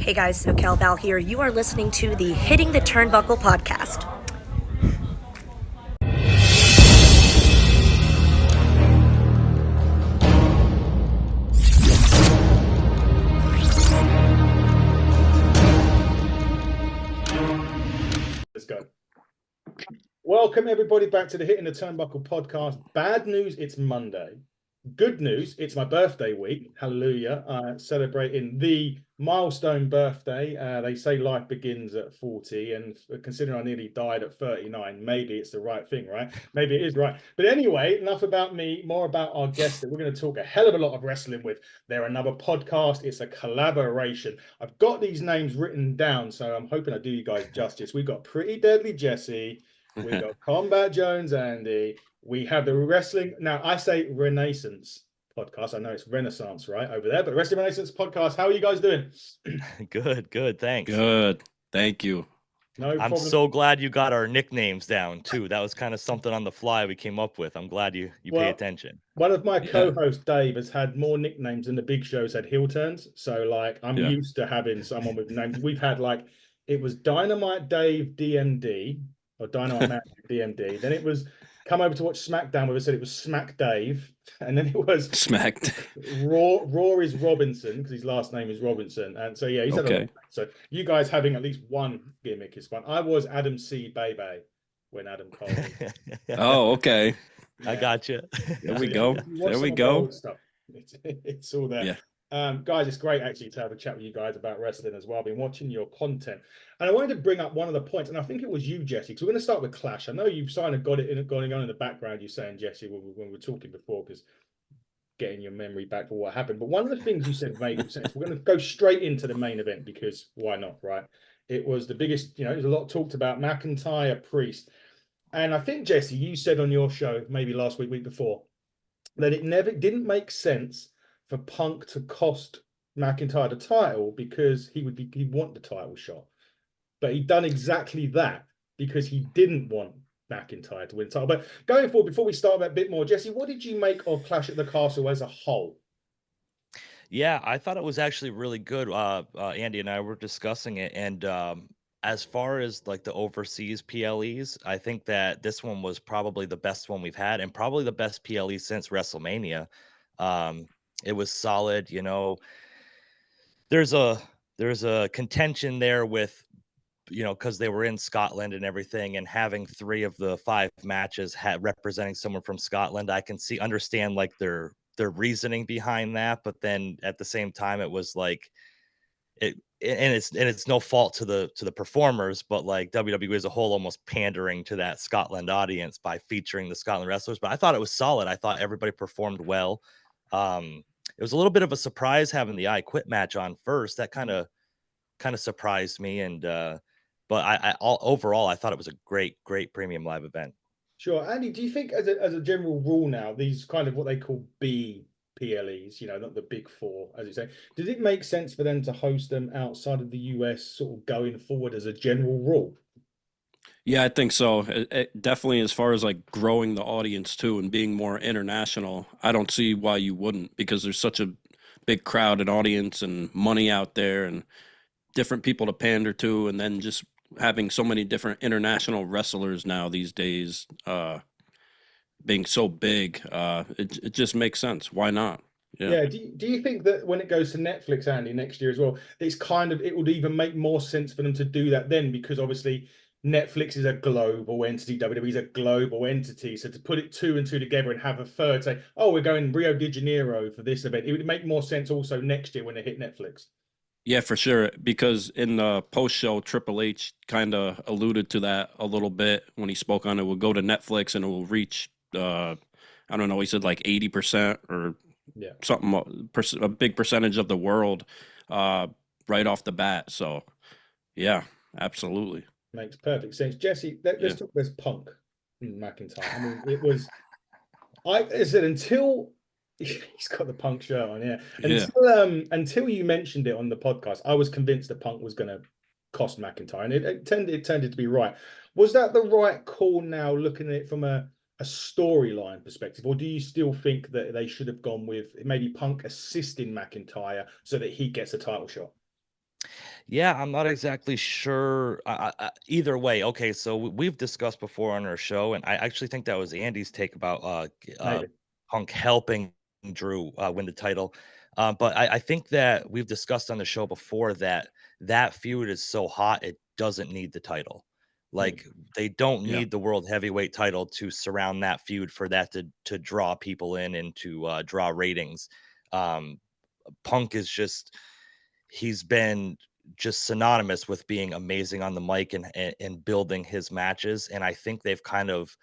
Hey guys, SoCal Val here. You are listening to the Hitting the Turnbuckle podcast. Let's go. Welcome everybody back to the Hitting the Turnbuckle podcast. Bad news, it's Monday. Good news, it's my birthday week. Hallelujah. Celebrating the milestone birthday. They say life begins at 40, and considering I nearly died at 39, maybe it's the right thing, right? Maybe it is right. But anyway, enough about me, more about our guest that we're going to talk a hell of a lot of wrestling with. They're another podcast. It's a collaboration. I've got these names written down, so I'm hoping I do you guys justice. We've got Pretty Deadly Jessie. We've got Combat Jones Andy. We have the Wrestling, now I say Renaissance podcast. I know it's Renaissance right over there, but Wrestling Renaissance podcast. How are you guys doing? Good. Thanks. Good. Thank you. No I'm problem. so glad you got our nicknames down too. That was kind of something on the fly we came up with. I'm glad you pay attention. One of my co-hosts, Dave, has had more nicknames than the Big Show's had heel turns. So like I'm used to having someone with names. We've had like it was Dynamite Dave DMD or Dynamite Man DMD. Then it was come over to watch SmackDown with us, said it was Smack Dave, and then it was Smacked. Raw is Robinson because his last name is Robinson, and so yeah, he's had a lot. So you guys having at least one gimmick is fun. I was Adam C. Bebe when Adam called me. Oh, okay. I got you. There we go. There we go. It's all there. Yeah. Guys, it's great actually to have a chat with you guys about wrestling as well. I've been watching your content, and I wanted to bring up one of the points, and I think it was you, Jessie, because we're going to start with Clash. I know you've kind of got it going on in the background. You're saying, Jessie, when we were talking before, because getting your memory back for what happened. But one of the things you said made sense. We're going to go straight into the main event because why not, right? It was the biggest, there's a lot talked about McIntyre, Priest. And I think, Jessie, you said on your show, maybe last week before, that it didn't make sense for Punk to cost McIntyre the title because he'd want the title shot. But he'd done exactly that because he didn't want McIntyre to win the title. But going forward, before we start a bit more, Jessie, what did you make of Clash at the Castle as a whole? Yeah, I thought it was actually really good. Andy and I were discussing it, and as far as like the overseas PLEs, I think that this one was probably the best one we've had, and probably the best PLE since WrestleMania. It was solid. There's a contention there with because they were in Scotland and everything, and having 3 of the 5 matches representing someone from Scotland. I can understand like their reasoning behind that, but then at the same time, it was like it's no fault to the performers, but like WWE as a whole almost pandering to that Scotland audience by featuring the Scotland wrestlers. But I thought it was solid. I thought everybody performed well. It was a little bit of a surprise having the I Quit match on first. That kind of surprised me, and but overall I thought it was a great premium live event. Sure. Andy, do you think as a general rule now, these kind of what they call B PLEs, not the big 4, as you say, does it make sense for them to host them outside of the US sort of going forward as a general rule? Yeah, I think so. It definitely, as far as like growing the audience too and being more international, I don't see why you wouldn't, because there's such a big crowd and audience and money out there and different people to pander to, and then just having so many different international wrestlers now these days, being so big, it just makes sense. Why not? Yeah. Do you think that when it goes to Netflix, Andy, next year as well, it would even make more sense for them to do that then? Because obviously Netflix is a global entity, WWE is a global entity. So to put it 2 and 2 together and have a third say, oh, we're going Rio de Janeiro for this event, it would make more sense also next year when they hit Netflix. Yeah, for sure. Because in the post show, Triple H kind of alluded to that a little bit when he spoke on it. Will go to Netflix and it will reach, I don't know, he said like 80% or something, a big percentage of the world right off the bat. So, yeah, absolutely. Makes perfect sense. Jessie, let's talk this Punk McIntyre. I mean, it was, I said, until he's got the Punk shirt on, until you mentioned it on the podcast, I was convinced that Punk was going to cost McIntyre, and it tended to be right. Was that the right call now, looking at it from a storyline perspective, or do you still think that they should have gone with maybe Punk assisting McIntyre so that he gets a title shot? Yeah, I'm not exactly sure. Either way, okay. So we've discussed before on our show, and I actually think that was Andy's take about Maybe. Punk helping Drew win the title. But I think that we've discussed on the show before that that feud is so hot it doesn't need the title. Mm. Like they don't Yeah. need the world heavyweight title to surround that feud for that to draw people in and to draw ratings. Um, Punk is just he's been just synonymous with being amazing on the mic and building his matches. And I think they've kind of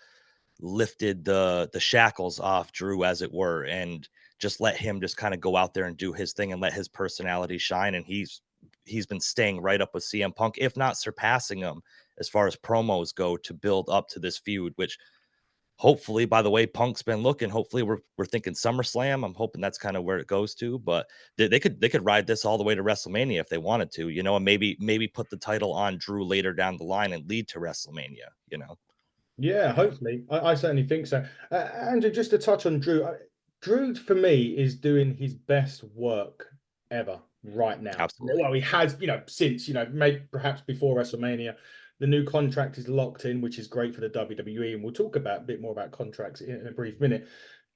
lifted the shackles off Drew, as it were, and just let him just kind of go out there and do his thing and let his personality shine. And he's been staying right up with CM Punk, if not surpassing him as far as promos go to build up to this feud, which hopefully, by the way Punk's been looking, hopefully we're thinking SummerSlam. I'm hoping that's kind of where it goes to, but they could ride this all the way to WrestleMania if they wanted to, and maybe put the title on Drew later down the line and lead to WrestleMania. Yeah, Yeah. hopefully. I certainly think so. Andrew, just to touch on Drew, Drew for me is doing his best work ever right now. Absolutely. Well, he has, since, maybe perhaps before WrestleMania. The new contract is locked in, which is great for the WWE, and we'll talk about a bit more about contracts in a brief minute.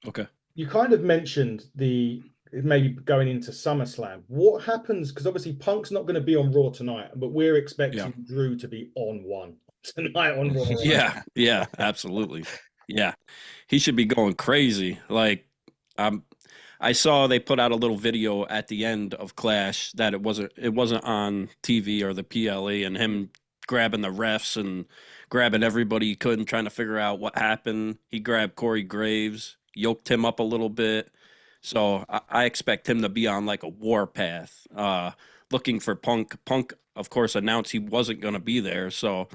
Okay. You kind of mentioned the maybe going into SummerSlam. What happens? Because obviously Punk's not going to be on Raw tonight, but we're Yeah. expecting Drew to be on one tonight on Raw. Yeah. Yeah. Absolutely. Yeah. He should be going crazy. Like, um, I saw they put out a little video at the end of Clash that it wasn't on TV or the PLE, and him grabbing the refs and grabbing everybody he could and trying to figure out what happened. He grabbed Corey Graves, yoked him up a little bit. So I expect him to be on like a warpath, looking for Punk. Punk, of course, announced he wasn't going to be there, so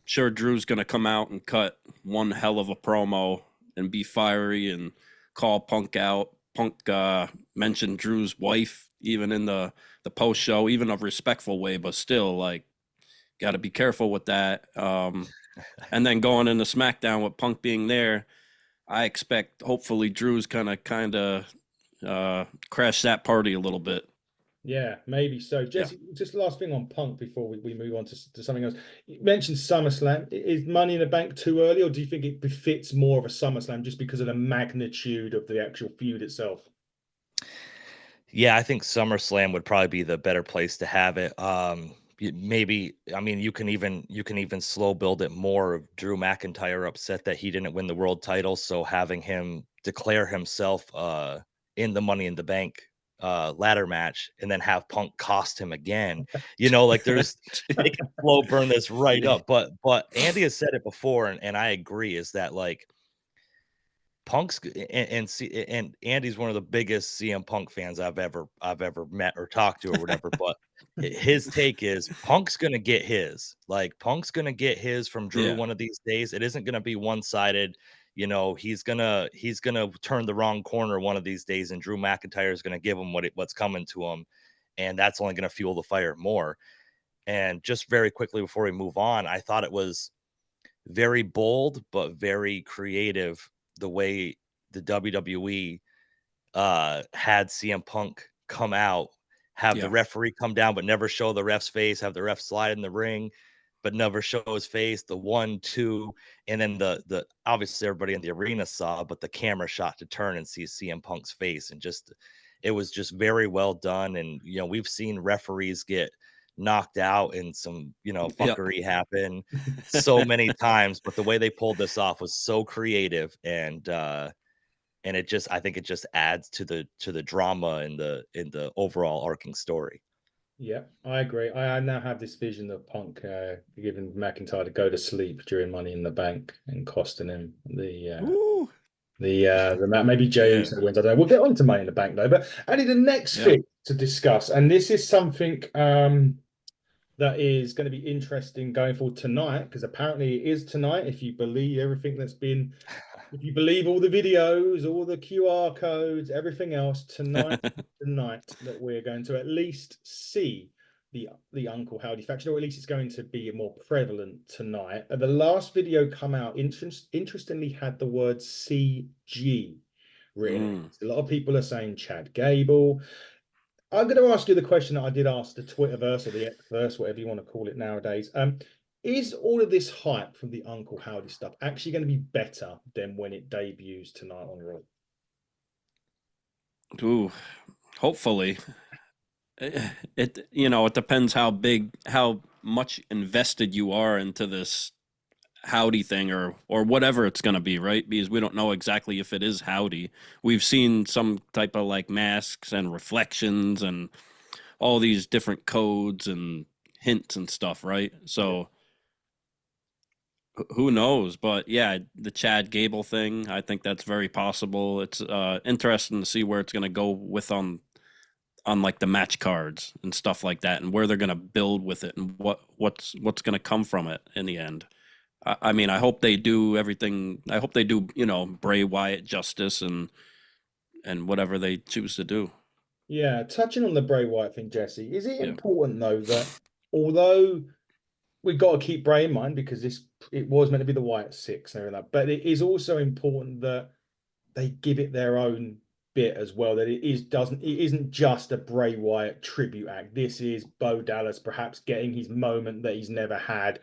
sure Drew's going to come out and cut one hell of a promo and be fiery and call Punk out. Punk mentioned Drew's wife even in the post show, even a respectful way, but still like got to be careful with that. And then going into SmackDown with Punk being there, I expect hopefully Drew's kind of crash that party a little bit. Yeah, maybe so. Yeah. Jesse, just last thing on Punk before we move on to something else. You mentioned SummerSlam. Is Money in the Bank too early, or do you think it befits more of a SummerSlam just because of the magnitude of the actual feud itself? Yeah, I think SummerSlam would probably be the better place to have it. Maybe I mean you can even slow build it more of Drew McIntyre upset that he didn't win the world title, so having him declare himself in the Money in the Bank ladder match and then have Punk cost him again. Like they can slow burn this right up. But Andy has said it before, and I agree, is that like and Andy's one of the biggest CM Punk fans I've ever met or talked to or whatever. But his take is Punk's gonna get his. Like Punk's gonna get his from Drew Yeah. one of these days. It isn't gonna be one sided. He's gonna turn the wrong corner one of these days, and Drew McIntyre is gonna give him what's coming to him, and that's only gonna fuel the fire more. And just very quickly before we move on, I thought it was very bold but very creative the way the WWE had CM Punk come out, have the Yeah. referee come down but never show the ref's face, have the ref slide in the ring but never show his face, the 1 2, and then the obviously everybody in the arena saw, but the camera shot to turn and see CM Punk's face, and just it was just very well done. And we've seen referees get knocked out and some Yeah. fuckery happen so many times, but the way they pulled this off was so creative, and I think it just adds to the drama and the overall arcing story. Yeah, I agree. I now have this vision of Punk giving McIntyre to go to sleep during Money in the Bank and costing him Ooh. the match. Maybe Jey Yeah. Uso wins. I don't know. We'll get on to Money in the Bank though. But Andy, the next Yeah. thing to discuss, and this is something that is going to be interesting going forward tonight, because apparently it is tonight. If you believe everything if you believe all the videos, all the QR codes, everything else, tonight, the night that we're going to at least see the Uncle Howdy faction, or at least it's going to be more prevalent tonight. The last video come out, interestingly, had the word CG written. Mm. A lot of people are saying Chad Gable. I'm going to ask you the question that I did ask the Twitterverse or the Xverse, whatever you want to call it nowadays. Is all of this hype from the Uncle Howdy stuff actually going to be better than when it debuts tonight on Raw? Ooh, hopefully. It it depends how much invested you are into this howdy thing or whatever it's going to be, right? Because we don't know exactly if it is howdy. We've seen some type of like masks and reflections and all these different codes and hints and stuff, right? So who knows? But yeah, the Chad Gable thing, I think that's very possible. It's interesting to see where it's going to go with on like the match cards and stuff like that, and where they're going to build with it, and what's going to come from it in the end. I mean, I hope they do everything. I hope they do, Bray Wyatt justice and whatever they choose to do. Yeah, touching on the Bray Wyatt thing, Jesse, is it Yeah. important though that although we've got to keep Bray in mind because it was meant to be the Wyatt Six and everything like that, but it is also important that they give it their own bit as well. That it isn't just a Bray Wyatt tribute act. This is Bo Dallas perhaps getting his moment that he's never had.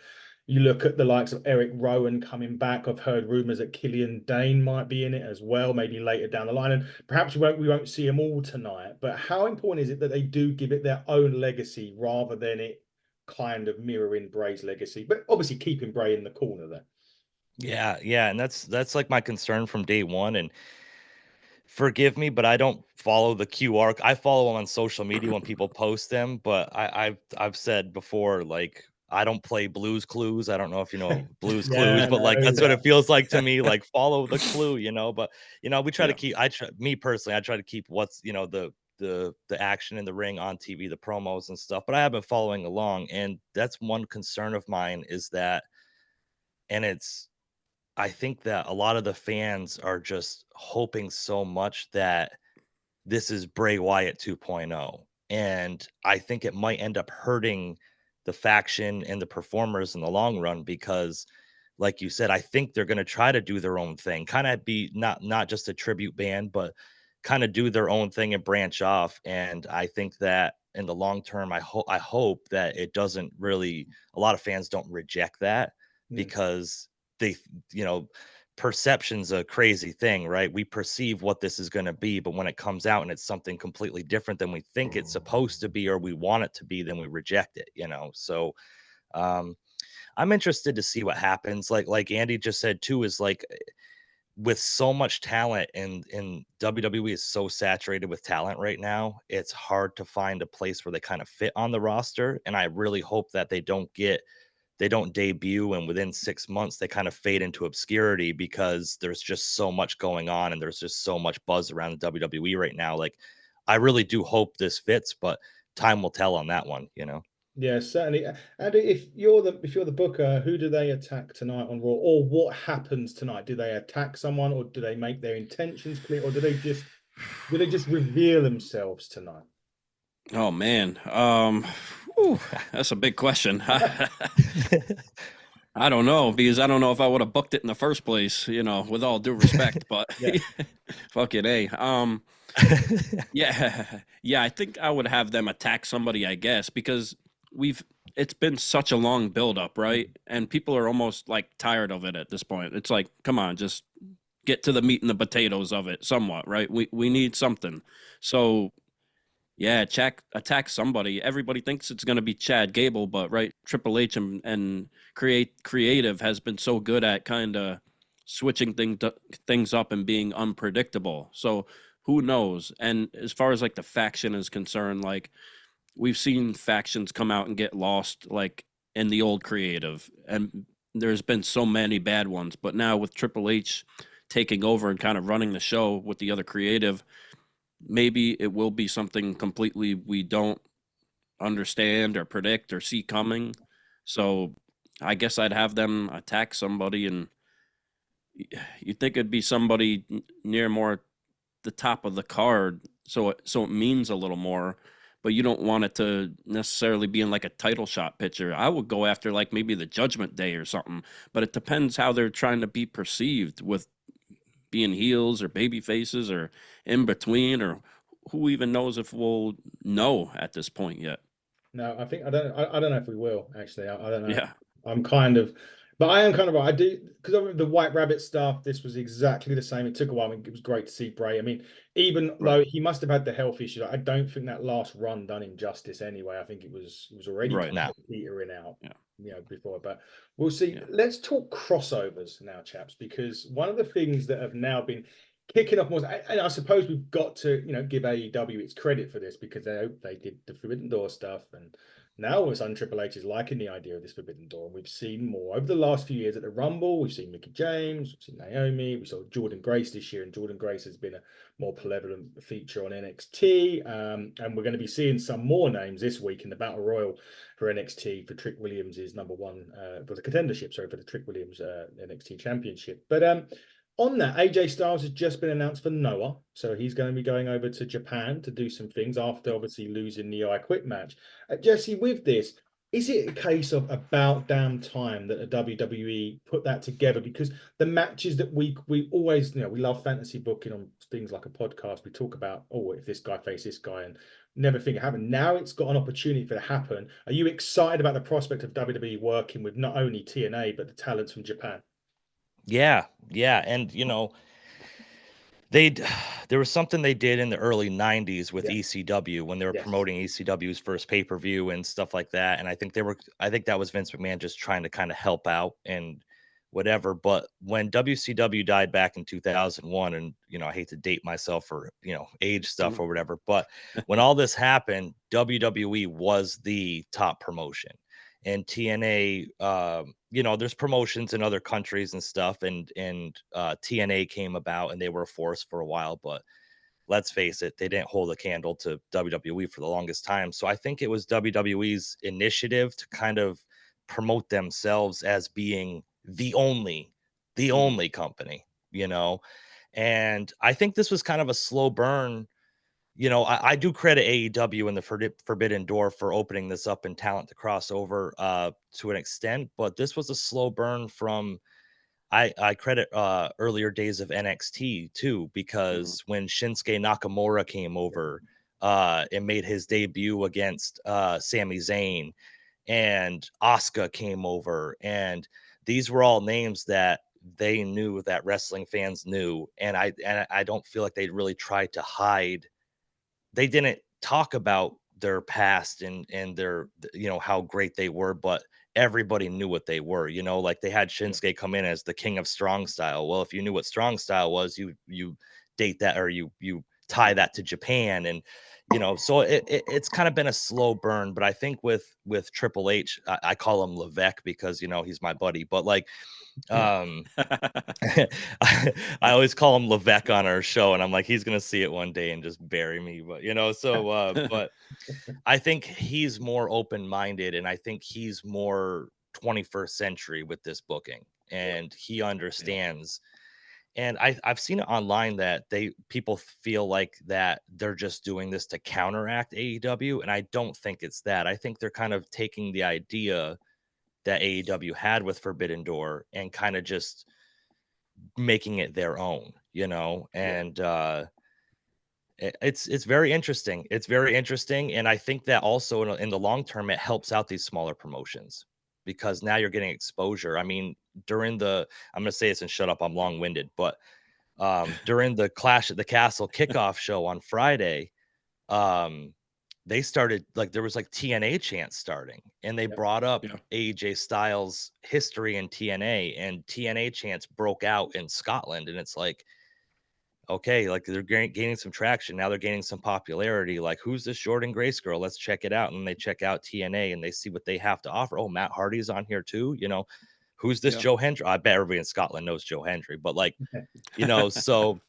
You look at the likes of Eric Rowan coming back. I've heard rumors that Killian Dane might be in it as well, maybe later down the line. And perhaps we won't see them all tonight. But how important is it that they do give it their own legacy rather than it kind of mirroring Bray's legacy? But obviously keeping Bray in the corner there. Yeah, and that's like my concern from day one. And forgive me, but I don't follow the QR. I follow them on social media when people post them, but I've said before, like I don't play Blues Clues. I don't know if you know Blues Clues, Yeah, but like that's no. what it feels like to me. Like follow the clue, But we try to Yeah. keep. I try, me personally, I try to keep what's the action in the ring on TV, the promos and stuff. But I have been following along, and that's one concern of mine is that, and it's I think that a lot of the fans are just hoping so much that this is Bray Wyatt 2.0. And I think it might end up hurting the faction and the performers in the long run because, like you said, I think they're going to try to do their own thing, kind of be not just a tribute band, but kind of do their own thing and branch off. And I think that in the long term, I hope that it doesn't really. A lot of fans don't reject that because they, you know, perception's a crazy thing, right? We perceive what this is going to be, but when it comes out and it's something completely different than we think it's supposed to be or we want it to be, then we reject it. So um I'm interested to see what happens. Like Andy just said too, is like with so much talent in WWE is so saturated with talent right now, it's hard to find a place where they kind of fit on the roster. And I really hope that they don't debut and within 6 months they kind of fade into obscurity because there's just so much going on and there's just so much buzz around the WWE right now. Like I really do hope this fits, but time will tell on that one. Yeah, certainly. And if you're the booker, who do they attack tonight on Raw, or what happens tonight? Do they attack someone, or do they make their intentions clear, or do they just reveal themselves tonight? Oh man. That's a big question. I don't know because I don't know if I would have booked it in the first place, with all due respect, but Yeah. fuck it, eh? Yeah, yeah, I think I would have them attack somebody, I guess, because it's been such a long build up, right? And people are almost like tired of it at this point. It's like, come on, just get to the meat and the potatoes of it somewhat, right? We need something. So yeah, attack somebody. Everybody thinks it's going to be Chad Gable, but right, Triple H and creative has been so good at kind of switching things up and being unpredictable. So who knows? And as far as like the faction is concerned, like we've seen factions come out and get lost, like in the old creative, and there's been so many bad ones. But now with Triple H taking over and kind of running the show with the other creative, maybe it will be something completely we don't understand or predict or see coming. So I guess I'd have them attack somebody, and you'd think it'd be somebody near more the top of the card, so it means a little more. But you don't want it to necessarily be in like a title shot picture. I would go after like maybe the Judgment Day or something. But it depends how they're trying to be perceived with being heels or baby faces or in between or who even knows if we'll know at this point yet? No, I think I don't know if we will actually. I don't know. Yeah. I'm kind of, but I am kind of, I do, because of the White Rabbit stuff. This was exactly the same. It took a while. I mean, it was great to see Bray. I mean, even though he must have had the health issue, I don't think that last run done him justice anyway. I think it was already Right. kind of petering out, Yeah. before. But we'll see. Yeah. Let's talk crossovers now, chaps, because one of the things that have now been kicking off more, and I suppose we've got to, give AEW its credit for this, because they did the Forbidden Door stuff, and now all of a sudden Triple H is liking the idea of this Forbidden Door. And we've seen more over the last few years at the Rumble. We've seen Mickie James, we've seen Naomi, we saw Jordan Grace this year, and Jordan Grace has been a more prevalent feature on NXT. And we're going to be seeing some more names this week in the Battle Royal for NXT for Trick Williams is number one for the contendership, sorry, for the Trick Williams NXT Championship. But on that, AJ Styles has just been announced for Noah. So he's going to be going over to Japan to do some things after obviously losing the I Quit match. Jesse, with this, is it a case of about damn time that the WWE put that together? Because the matches that we always, we love fantasy booking on things like a podcast. We talk about, oh, if this guy faced this guy, and never think it happened. Now it's got an opportunity for it to happen. Are you excited about the prospect of WWE working with not only TNA, but the talents from Japan? Yeah, and they there was something they did in the early 90s with ECW when they were promoting ECW's first pay-per-view and stuff like that. And I think that was Vince McMahon just trying to kind of help out and whatever. But when WCW died back in 2001, and I hate to date myself for age stuff or whatever, but when all this happened, WWE was the top promotion. And TNA, there's promotions in other countries and stuff, and TNA came about, and they were a force for a while, but let's face it, they didn't hold a candle to WWE for the longest time. So I think it was WWE's initiative to kind of promote themselves as being the only company, and I think this was kind of a slow burn. I do credit AEW and the Forbidden Door for opening this up and talent to cross over to an extent, but this was a slow burn from I credit earlier days of NXT too, because when Shinsuke Nakamura came over and made his debut against Sami Zayn, and Asuka came over, and these were all names that they knew, that wrestling fans knew, and I don't feel like they really tried to hide. They didn't talk about their past and their, how great they were, but everybody knew what they were. Like they had Shinsuke come in as the king of strong style. Well, if you knew what strong style was, you date that, or you tie that to Japan. And so it's kind of been a slow burn. But I think with Triple H, I call him Levesque because he's my buddy, but like I always call him Levesque on our show, and I'm like, he's gonna see it one day and just bury me. But but I think he's more open-minded, and I think he's more 21st century with this booking, and he understands. And I've seen it online that people feel like that they're just doing this to counteract AEW, and I don't think it's that. I think they're kind of taking the idea that AEW had with Forbidden Door and kind of just making it their own, and it's very interesting. It's very interesting, and I think that also in the long term it helps out these smaller promotions, because now you're getting exposure. I mean, I'm going to say this and shut up, I'm long-winded, but during the Clash at the Castle kickoff show on Friday, they started, like, there was like TNA chants starting, and they brought up AJ Styles' history in TNA, and TNA chants broke out in Scotland. And it's like, okay, like they're gaining some traction. Now they're gaining some popularity. Like, who's this Jordan Grace girl? Let's check it out. And they check out TNA and they see what they have to offer. Oh, Matt Hardy's on here too. Who's this Joe Hendry? I bet everybody in Scotland knows Joe Hendry, but like, so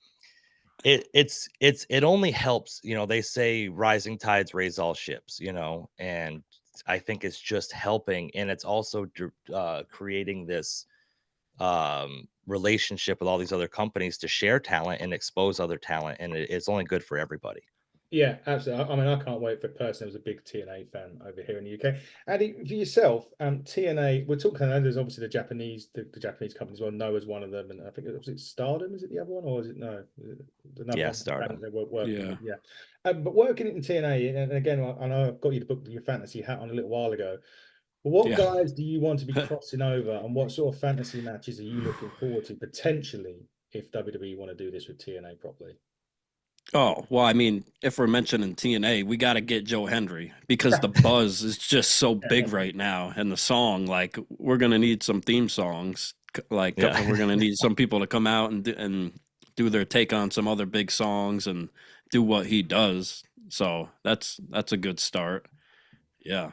it only helps. They say rising tides raise all ships, and I think it's just helping, and it's also creating this relationship with all these other companies to share talent and expose other talent, and it's only good for everybody. Yeah, absolutely. I mean, I can't wait for it personally. I was a big TNA fan over here in the UK. Andy, for yourself, TNA, we're talking, there's obviously the Japanese company as well, Noah's one of them, and I think was it Stardom, is it the other one, or is it no? Is it another Yeah, one Stardom. they were working Yeah. with, yeah. But working in TNA, and again, I know I've got you to book your fantasy hat on a little while ago. But what Yeah. guys do you want to be crossing over, and what sort of fantasy matches are you looking forward to potentially if WWE want to do this with TNA properly? Oh, well, I mean, if we're mentioning TNA, we got to get Joe Hendry because the buzz is just so big right now. And the song, like, we're going to need some theme songs. Like, Yeah. we're going to need some people to come out and do their take on some other big songs and do what he does. So that's a good start. Yeah.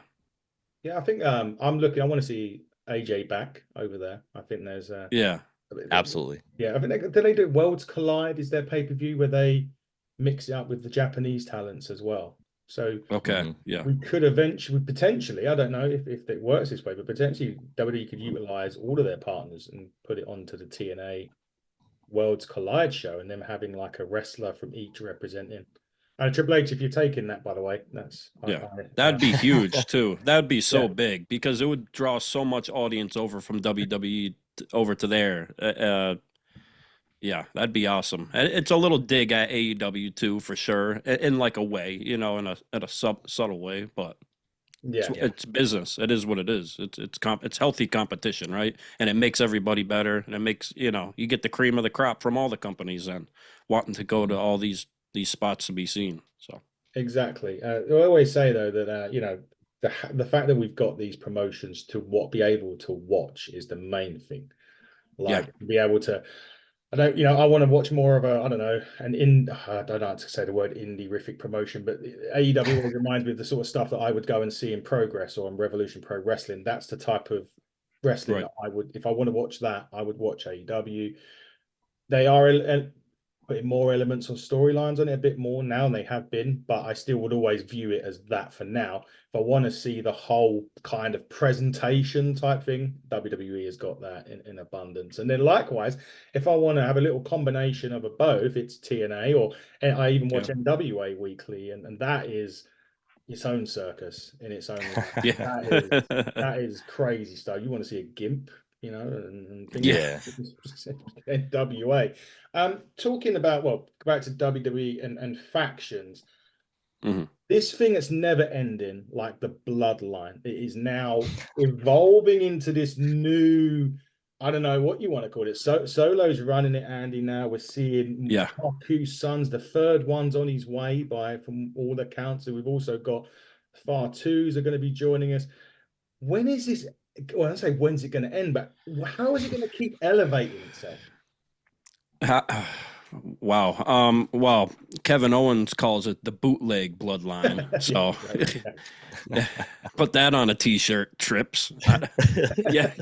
Yeah, I think I'm looking. I want to see AJ back over there. I think there's Yeah. Absolutely. yeah. I think they do Worlds Collide is their pay-per-view where they mix it up with the Japanese talents as well. So Okay. Mhm. Yeah. we could eventually, potentially, I don't know if it works this way, but potentially WWE could utilize all of their partners and put it onto the TNA Worlds Collide show, and them having like a wrestler from each representing. And Triple H, if you're taking that, by the way, that's Yeah. That'd be huge too. That'd be so Yeah. big because it would draw so much audience over from WWE over to there. Yeah, that'd be awesome. It's a little dig at AEW too, for sure, in like a way, in a subtle way, but yeah. it's business. It is what it is. It's healthy competition, right? And it makes everybody better, and it makes you get the cream of the crop from all the companies and wanting to go to all these spots to be seen. So Exactly. I always say though that the fact that we've got these promotions to be able to watch is the main thing. yeah, Like be able to, I don't, I want to watch more of a, I don't know, I don't know how to say the word indie-rific promotion, but AEW always reminds me of the sort of stuff that I would go and see in Progress or in Revolution Pro Wrestling. That's the type of wrestling right. that I would, if I want to watch that, I would watch AEW. They are putting more elements of storylines on it a bit more now than they have been, but I still would always view it as that for now. If I want to see the whole kind of presentation type thing, WWE has got that in abundance. And then likewise, if I want to have a little combination of both, it's TNA, or I even watch Yeah. NWA weekly, and that is its own circus in its own right. Yeah. That is crazy stuff. You want to see a gimp, and things Yeah. like NWA. Talking about, well, back to WWE and factions. Mhm. This thing that's never ending, like the bloodline, it is now evolving into this new, I don't know what you want to call it. Solo's running it, Andy. Now we're seeing Yeah. Haku's sons. The third one's on his way from all accounts. And we've also got Far Twos are going to be joining us. When is this? Well, I say when's it going to end, but how is it going to keep elevating itself? Wow. Well, Kevin Owens calls it the bootleg bloodline. So put that on a t-shirt, Trips. Yeah.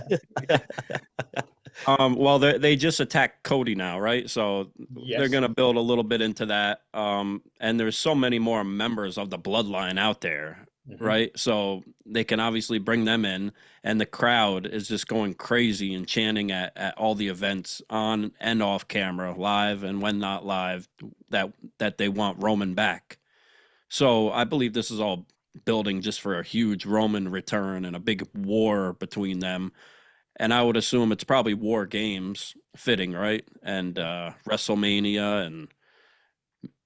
Well, they just attacked Cody now, right? So Yes. they're gonna build a little bit into that. And there's so many more members of the bloodline out there, right? So they can obviously bring them in, and the crowd is just going crazy and chanting at all the events on and off camera, live and when not live, that they want Roman back. So I believe this is all building just for a huge Roman return and a big war between them. And I would assume it's probably War Games fitting, right? And WrestleMania, and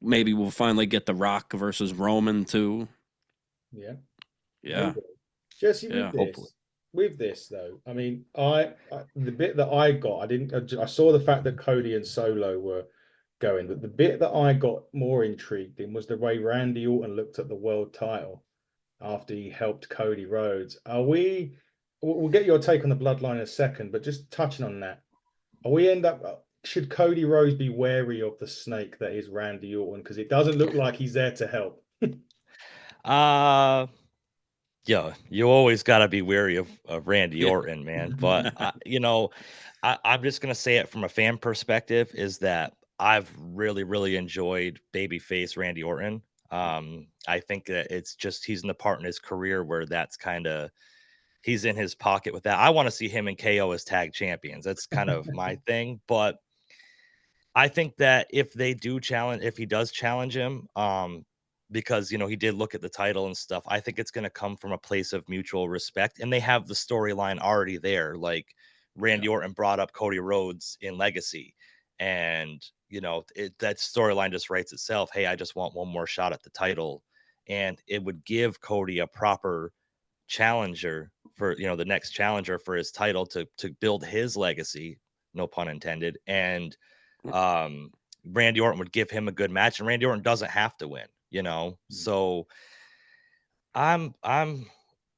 maybe we'll finally get The Rock versus Roman too. Yeah. Yeah. Jesse, Yeah, hopefully. with this though, I mean, the bit that I got, I saw the fact that Cody and Solo were going, but the bit that I got more intrigued in was the way Randy Orton looked at the world title after he helped Cody Rhodes. We'll get your take on the bloodline in a second, but just touching on that, should Cody Rhodes be wary of the snake that is Randy Orton? Because it doesn't look like he's there to help. Yeah, you always got to be wary of Randy Orton, man. But I'm just gonna say it from a fan perspective is that I've really enjoyed babyface Randy Orton. I think that it's just he's in the part in his career where that's kind of he's in his pocket with that. I want to see him and KO as tag champions. That's kind of my thing. But I think that if he does challenge him, because, you know, he did look at the title and stuff. I think it's going to come from a place of mutual respect, and they have the storyline already there. Like Randy Orton brought up Cody Rhodes in Legacy, and you know, that storyline just writes itself. Hey, I just want one more shot at the title, and it would give Cody a proper challenger for, you know, the next challenger for his title to build his legacy, no pun intended. And Randy Orton would give him a good match, and Randy Orton doesn't have to win, you know. So I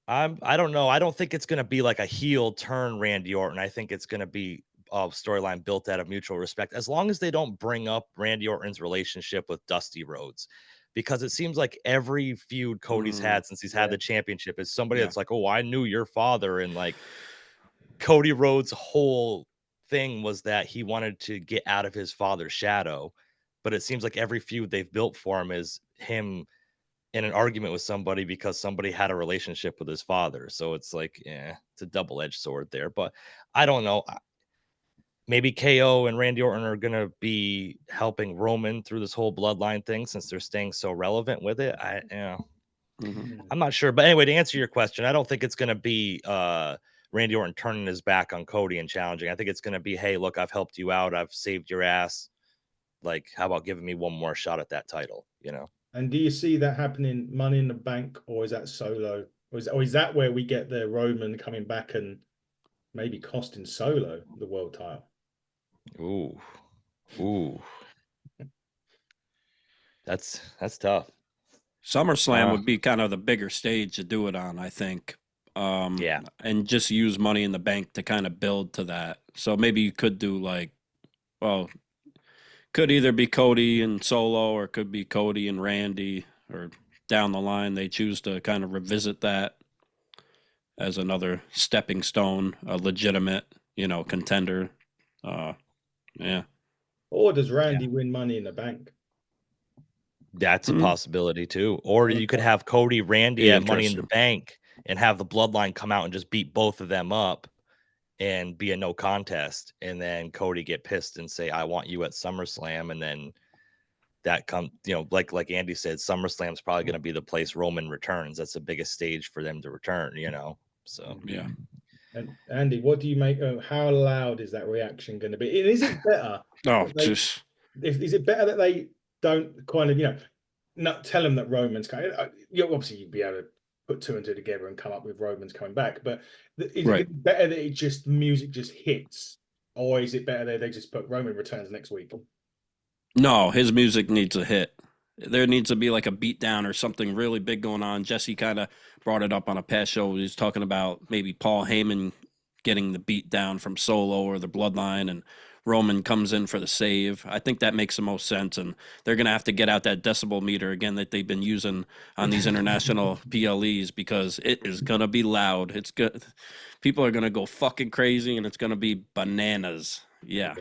don't know. I don't think it's going to be like a heel turn Randy Orton. I think it's going to be a storyline built out of mutual respect, as long as they don't bring up Randy Orton's relationship with Dusty Rhodes, because it seems like every feud Cody's had since he's had the championship is somebody that's like, oh, I knew your father. And like Cody Rhodes' whole thing was that he wanted to get out of his father's shadow. But it seems like every feud they've built for him is him in an argument with somebody because somebody had a relationship with his father. So it's like, yeah, it's a double-edged sword there. But I don't know. Maybe KO and Randy Orton are going to be helping Roman through this whole bloodline thing since they're staying so relevant with it. I'm not sure. But anyway, to answer your question, I don't think it's going to be Randy Orton turning his back on Cody and challenging. I think it's going to be, hey, look, I've helped you out. I've saved your ass. Like, how about giving me one more shot at that title, you know? And do you see that happening Money in the Bank, or is that Solo? Or is that where we get the Roman coming back and maybe costing Solo the world title? Ooh. That's tough. SummerSlam would be kind of the bigger stage to do it on, I think. Yeah. And just use Money in the Bank to kind of build to that. So maybe you could do like, well, could either be Cody and Solo, or it could be Cody and Randy, or down the line they choose to kind of revisit that as another stepping stone, a legitimate, you know, contender. Yeah. Or does Randy win Money in the Bank? That's a possibility too. Or you could have Cody, Randy at Money in the Bank and have the bloodline come out and just beat both of them up and be a no contest. And then Cody get pissed and say, I want you at SummerSlam. And then that comes, you know, like Andy said, SummerSlam's probably going to be the place Roman returns. That's the biggest stage for them to return, you know? So, yeah. And Andy, what do you make of, how loud is that reaction going to be? Is it better? Is it better that they don't kind of, you know, not tell them that Roman's coming? Obviously you'd be able to put two and two together and come up with Roman's coming back, but is it better that it just music just hits, or is it better that they just put Roman returns next week? No, his music needs a hit. There needs to be like a beatdown or something really big going on. Jesse kind of brought it up on a past show. He was talking about maybe Paul Heyman getting the beat down from Solo or the Bloodline, and Roman comes in for the save. I think that makes the most sense, and they're going to have to get out that decibel meter again that they've been using on these international PLEs, because it is going to be loud. It's good. People are going to go fucking crazy, and it's going to be bananas. Yeah.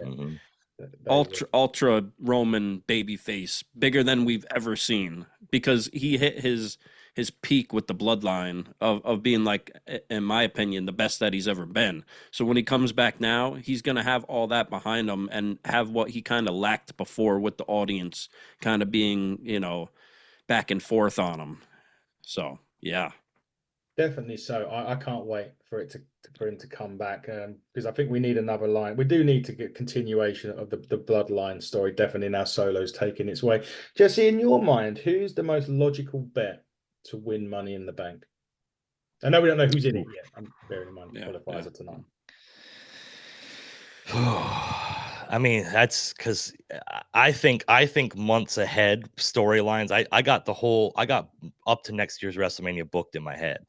Ultra Roman babyface, bigger than we've ever seen, because he hit his peak with the bloodline of being, like, in my opinion, the best that he's ever been. So when he comes back now, he's going to have all that behind him and have what he kind of lacked before, with the audience kind of being, you know, back and forth on him. So, yeah. Definitely so. I can't wait for him to come back, because I think we need another line. We do need to get continuation of the bloodline story. Definitely now Solo's taking its way. Jesse, in your mind, who's the most logical bet to win Money in the Bank? I know we don't know who's in it yet. I'm bearing in mind qualifiers are tonight. I mean, that's because I think months ahead storylines. I got up to next year's WrestleMania booked in my head.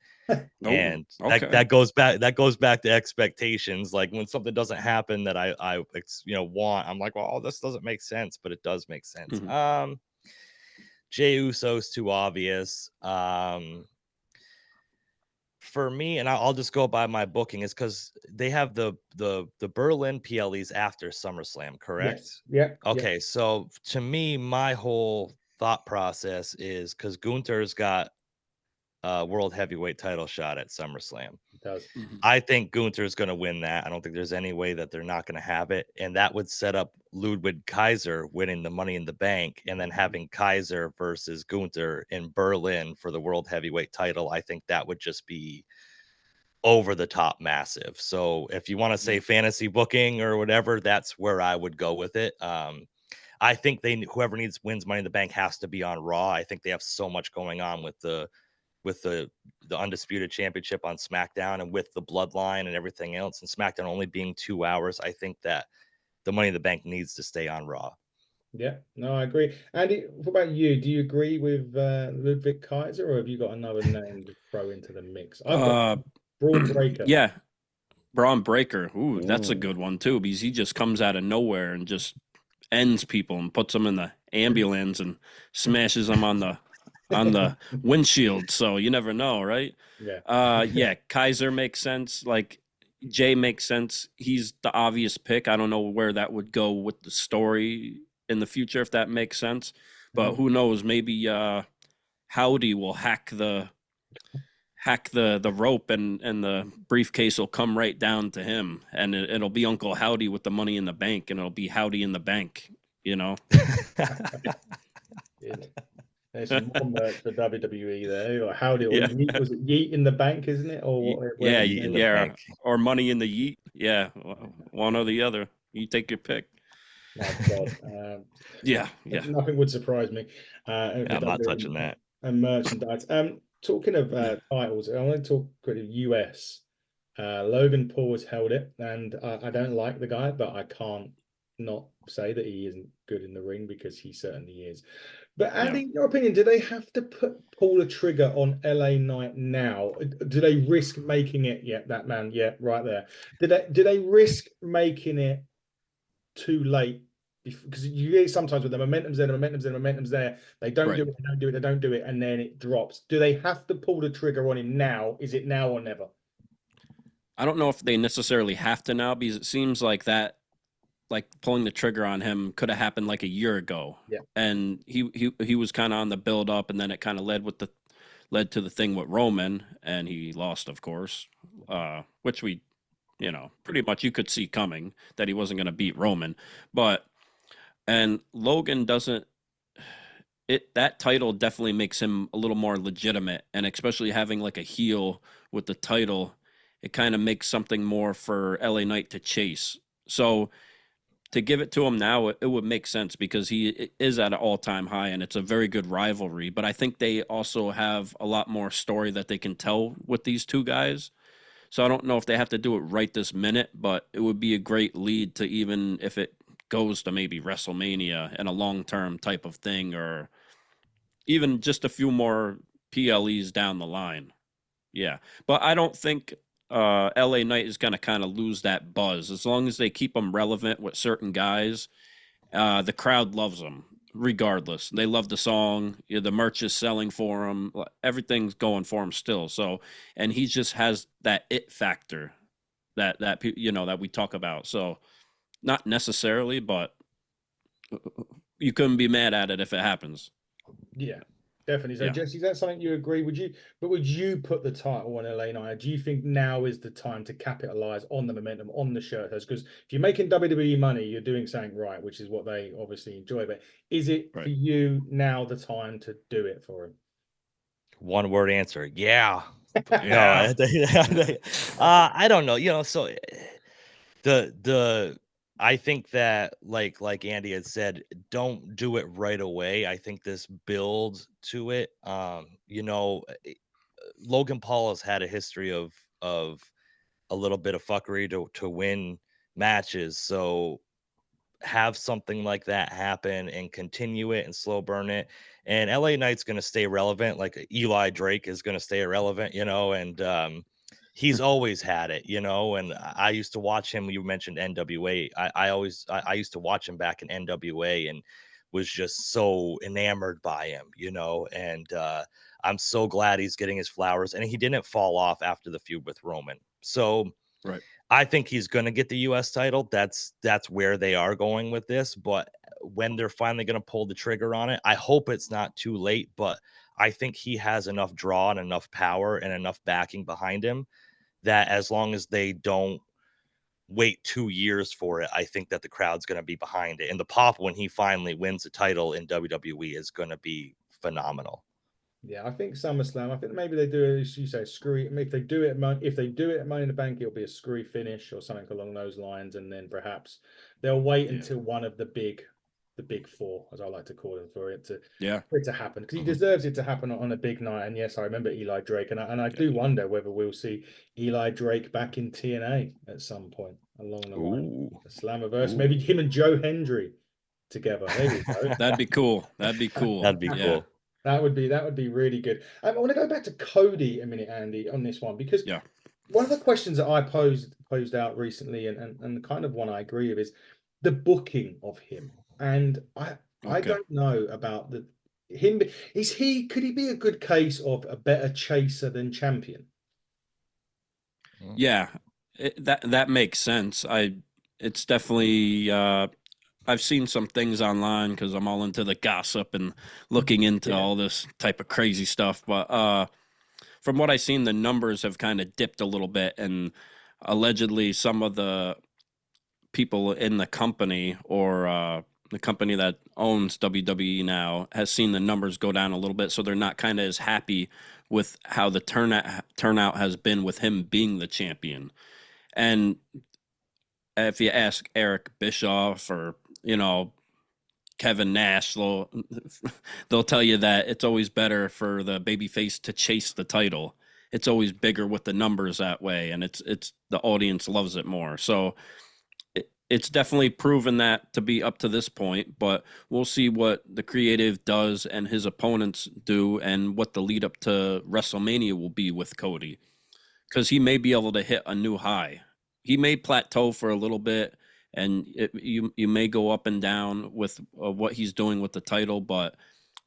And that goes back to expectations. Like when something doesn't happen that I want, I'm like, well, this doesn't make sense, but it does make sense. Jey Uso's too obvious. For me, and I'll just go by my booking, is because they have the Berlin PLEs after SummerSlam, correct? Yes. Yeah. Okay, so to me, my whole thought process is because Gunther's got world heavyweight title shot at SummerSlam. does. I think Gunther's going to win that. I don't think there's any way that they're not going to have it. And that would set up Ludwig Kaiser winning the Money in the Bank and then having Kaiser versus Gunther in Berlin for the World Heavyweight title. I think that would just be over the top massive. So if you want to say fantasy booking or whatever, that's where I would go with it. I think whoever wins Money in the Bank has to be on Raw. I think they have so much going on with the Undisputed Championship on SmackDown and with the Bloodline and everything else, and SmackDown only being 2 hours. I think that the Money in the Bank needs to stay on Raw. Yeah, no, I agree. Andy, what about you? Do you agree with Ludwig Kaiser, or have you got another name to throw into the mix? I've got Braun Breaker. Yeah, Braun Breaker. Ooh, that's a good one too, because he just comes out of nowhere and just ends people and puts them in the ambulance and smashes them on the windshield. So you never know, right? Yeah. Yeah, Kaiser makes sense. Like Jay makes sense. He's the obvious pick. I don't know where that would go with the story in the future, if that makes sense. But who knows? Maybe Howdy will hack the rope and the briefcase will come right down to him, and it'll be Uncle Howdy with the Money in the Bank, and it'll be Howdy in the Bank, you know. There's some more merch for WWE there. Or Howdy, or Yeah. Yeet, was it Yeet in the Bank, isn't it? Or what? Yeah, in the yeah, bank. or Money in the Yeet. Yeah, one or the other. You take your pick. My God. Yeah. Nothing would surprise me. I'm not touching that. And merchandise. Talking of titles, I want to talk quickly US. Logan Paul has held it, and I don't like the guy, but I can't not say that he isn't good in the ring, because he certainly is. But Andy, in your opinion, do they have to pull the trigger on LA Knight now? Do they risk making it? Yeah, that man. Yeah, right there. Do they risk making it too late? Because you hear sometimes with the momentum's there, they don't do it, and then it drops. Do they have to pull the trigger on him now? Is it now or never? I don't know if they necessarily have to now, because it seems like that, like pulling the trigger on him could have happened like a year ago. Yeah. And he was kind of on the build up, and then it kind of led to the thing with Roman, and he lost, of course, which we, pretty much you could see coming that he wasn't going to beat Roman. And Logan that title definitely makes him a little more legitimate, and especially having like a heel with the title, it kind of makes something more for LA Knight to chase. So to give it to him now, it would make sense, because he is at an all-time high, and it's a very good rivalry. But I think they also have a lot more story that they can tell with these two guys. So I don't know if they have to do it right this minute, but it would be a great lead to, even if it goes to maybe WrestleMania and a long-term type of thing, or even just a few more PLEs down the line. Yeah. But I don't think LA Knight is going to kind of lose that buzz. As long as they keep them relevant with certain guys, the crowd loves them regardless. They love the song. The merch is selling for him. Everything's going for him still. So, and he just has that it factor that we talk about. So not necessarily, but you couldn't be mad at it if it happens. Yeah, definitely. So, Jesse, is that something you agree? Would you put the title on LA Knight? Do you think now is the time to capitalize on the momentum, on the shirt? Because if you're making WWE money, you're doing something right, which is what they obviously enjoy. But is it for you now the time to do it for him? One word answer. Yeah. No, I don't know. So I think that like Andy had said, don't do it right away. I think this build to it. Logan Paul has had a history of a little bit of fuckery to win matches. So have something like that happen and continue it and slow burn it. And LA Knight's going to stay relevant. Like Eli Drake is going to stay irrelevant, and he's always had it, and I used to watch him. You mentioned NWA. I used to watch him back in NWA and was just so enamored by him, and I'm so glad he's getting his flowers, and he didn't fall off after the feud with Roman. So right. I think he's going to get the US title. That's where they are going with this. But when they're finally going to pull the trigger on it, I hope it's not too late. But I think he has enough draw and enough power and enough backing behind him that as long as they don't wait 2 years for it, I think that the crowd's going to be behind it. And the pop when he finally wins the title in WWE is going to be phenomenal. Yeah, I think SummerSlam. I think maybe they do, as you say, screwy. If they do it, if they do it at Money in the Bank, it'll be a screwy finish or something along those lines, and then perhaps they'll wait until one of the big four, as I like to call them, for it to happen, because he deserves it to happen on a big night. And yes, I remember Eli Drake, and I do wonder whether we'll see Eli Drake back in TNA at some point along the line. The Slammiversary, maybe him and Joe Hendry together. There you go. That'd be cool. That'd be cool. That'd be cool. That would be really good. I want to go back to Cody a minute, Andy, on this one, because one of the questions that I posed out recently, and kind of one I agree with, is the booking of him. And I don't know about him. Could he be a good case of a better chaser than champion? Yeah, that makes sense. It's definitely. I've seen some things online because I'm all into the gossip and looking into all this type of crazy stuff. But from what I've seen, the numbers have kind of dipped a little bit, and allegedly some of the people in the company or the company that owns WWE now has seen the numbers go down a little bit, so they're not kind of as happy with how the turnout has been with him being the champion. And if you ask Eric Bischoff or Kevin Nash, they'll tell you that it's always better for the babyface to chase the title. It's always bigger with the numbers that way, and it's the audience loves it more. So it's definitely proven that to be up to this point, but we'll see what the creative does and his opponents do, and what the lead up to WrestleMania will be with Cody, because he may be able to hit a new high. He may plateau for a little bit, and you may go up and down with what he's doing with the title, but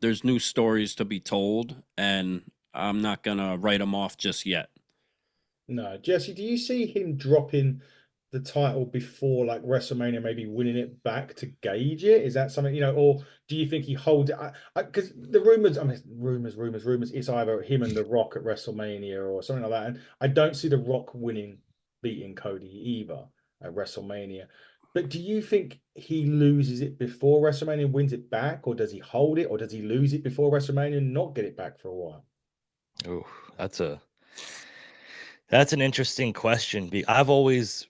there's new stories to be told, and I'm not going to write him off just yet. No. Jesse, do you see him dropping the title before like WrestleMania, maybe winning it back to gauge it? Is that something, or do you think he holds it? Because the rumors, it's either him and The Rock at WrestleMania or something like that. And I don't see The Rock beating Cody either at WrestleMania. But do you think he loses it before WrestleMania and wins it back, or does he hold it, or does he lose it before WrestleMania and not get it back for a while? Oh, that's an interesting question. I've always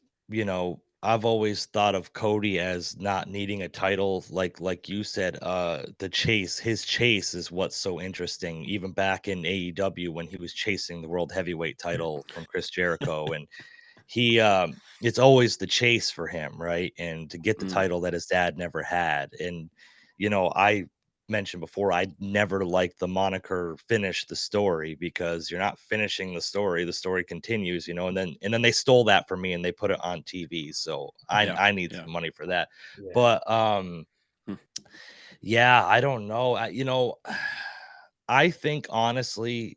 thought of Cody as not needing a title, like you said. His chase is what's so interesting. Even back in AEW when he was chasing the world heavyweight title from Chris Jericho, and it's always the chase for him, right? And to get the title that his dad never had. And I mentioned before, I never liked the moniker "finish the story," because you're not finishing the story continues, and then they stole that from me and they put it on TV, so I need some money for that. But I don't know. I think honestly,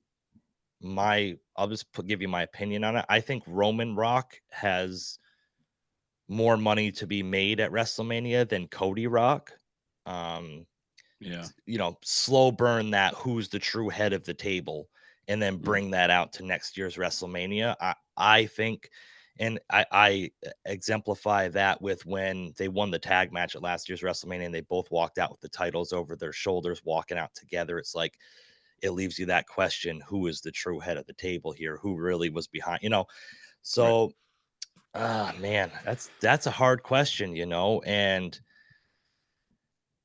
I'll just give you my opinion on it. I think Roman Rock has more money to be made at WrestleMania than Cody Rock. Slow burn that who's the true head of the table, and then bring that out to next year's WrestleMania. I think, and I exemplify that with when they won the tag match at last year's WrestleMania, and they both walked out with the titles over their shoulders, walking out together. It's like, it leaves you that question: who is the true head of the table here? Who really was behind? So, man, that's a hard question, and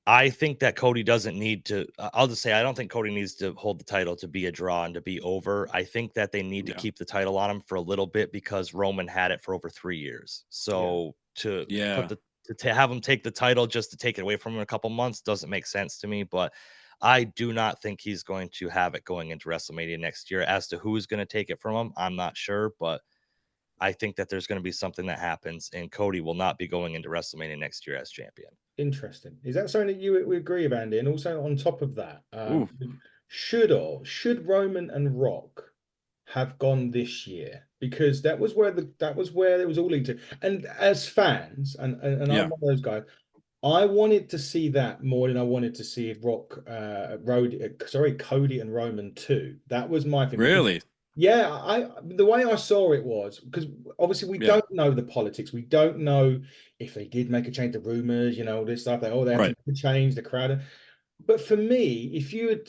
I think that Cody doesn't need to. I'll just say, I don't think Cody needs to hold the title to be a draw and to be over. I think that they need to keep the title on him for a little bit, because Roman had it for over 3 years. So to have him take the title just to take it away from him in a couple months doesn't make sense to me. But I do not think he's going to have it going into WrestleMania next year. As to who's going to take it from him, I'm not sure, but I think that there's going to be something that happens, and Cody will not be going into WrestleMania next year as champion. Interesting. Is that something that you would agree with, Andy? And also on top of that, should Roman and Rock have gone this year? Because that was where it was all leading to. And as fans, and I'm one of those guys, I wanted to see that more than I wanted to see Cody and Roman too. That was my thing. Really? Yeah, the way I saw it was because obviously we Yeah. don't know the politics. We don't know if they did make a change, the rumors, all this stuff. They have to Right. make a change, the crowd. But for me, if you had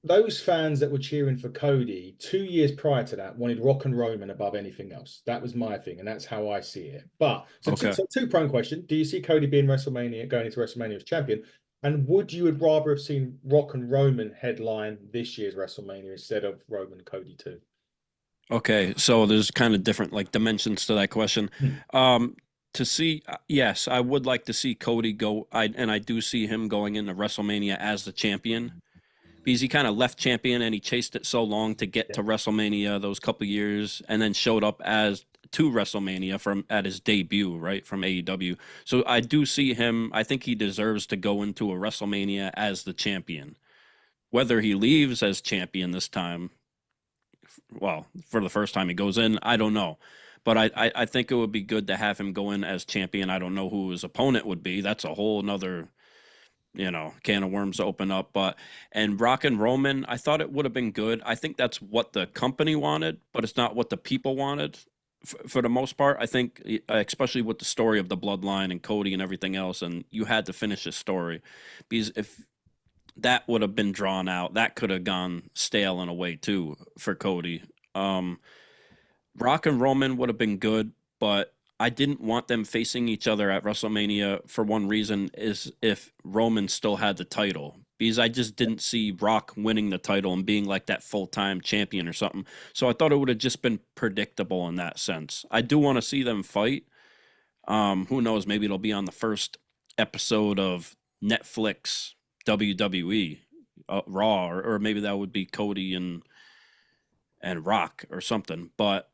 those fans that were cheering for Cody 2 years prior to that wanted Rock and Roman above anything else. That was my thing, and that's how I see it. But Okay. so two-pronged question: do you see Cody being WrestleMania going into WrestleMania as champion? And would you have rather have seen Rock and Roman headline this year's WrestleMania instead of Roman Cody too? Okay, so there's kind of different like dimensions to that question. To see, yes, I would like to see Cody go. I do see him going into WrestleMania as the champion because he kind of left champion and he chased it so long to get Yeah. to WrestleMania those couple years, and then showed up as to WrestleMania from at his debut, right, from AEW. So I do see him. I think he deserves to go into a WrestleMania as the champion. Whether he leaves as champion this time, well, for the first time he goes in, I don't know. But I think it would be good to have him go in as champion. I don't know who his opponent would be. That's a whole nother, can of worms to open up. And Rock and Roman, I thought it would have been good. I think that's what the company wanted, but it's not what the people wanted for the most part. I think, especially with the story of the bloodline and Cody and everything else, and you had to finish the story because if that would have been drawn out, that could have gone stale in a way too for Cody. Um, Rock and Roman would have been good, but I didn't want them facing each other at WrestleMania for one reason is if Roman still had the title. Because I just didn't see Rock winning the title and being like that full-time champion or something. So I thought it would have just been predictable in that sense. I do want to see them fight. Who knows? Maybe it'll be on the first episode of Netflix WWE Raw, or maybe that would be Cody and Rock or something. But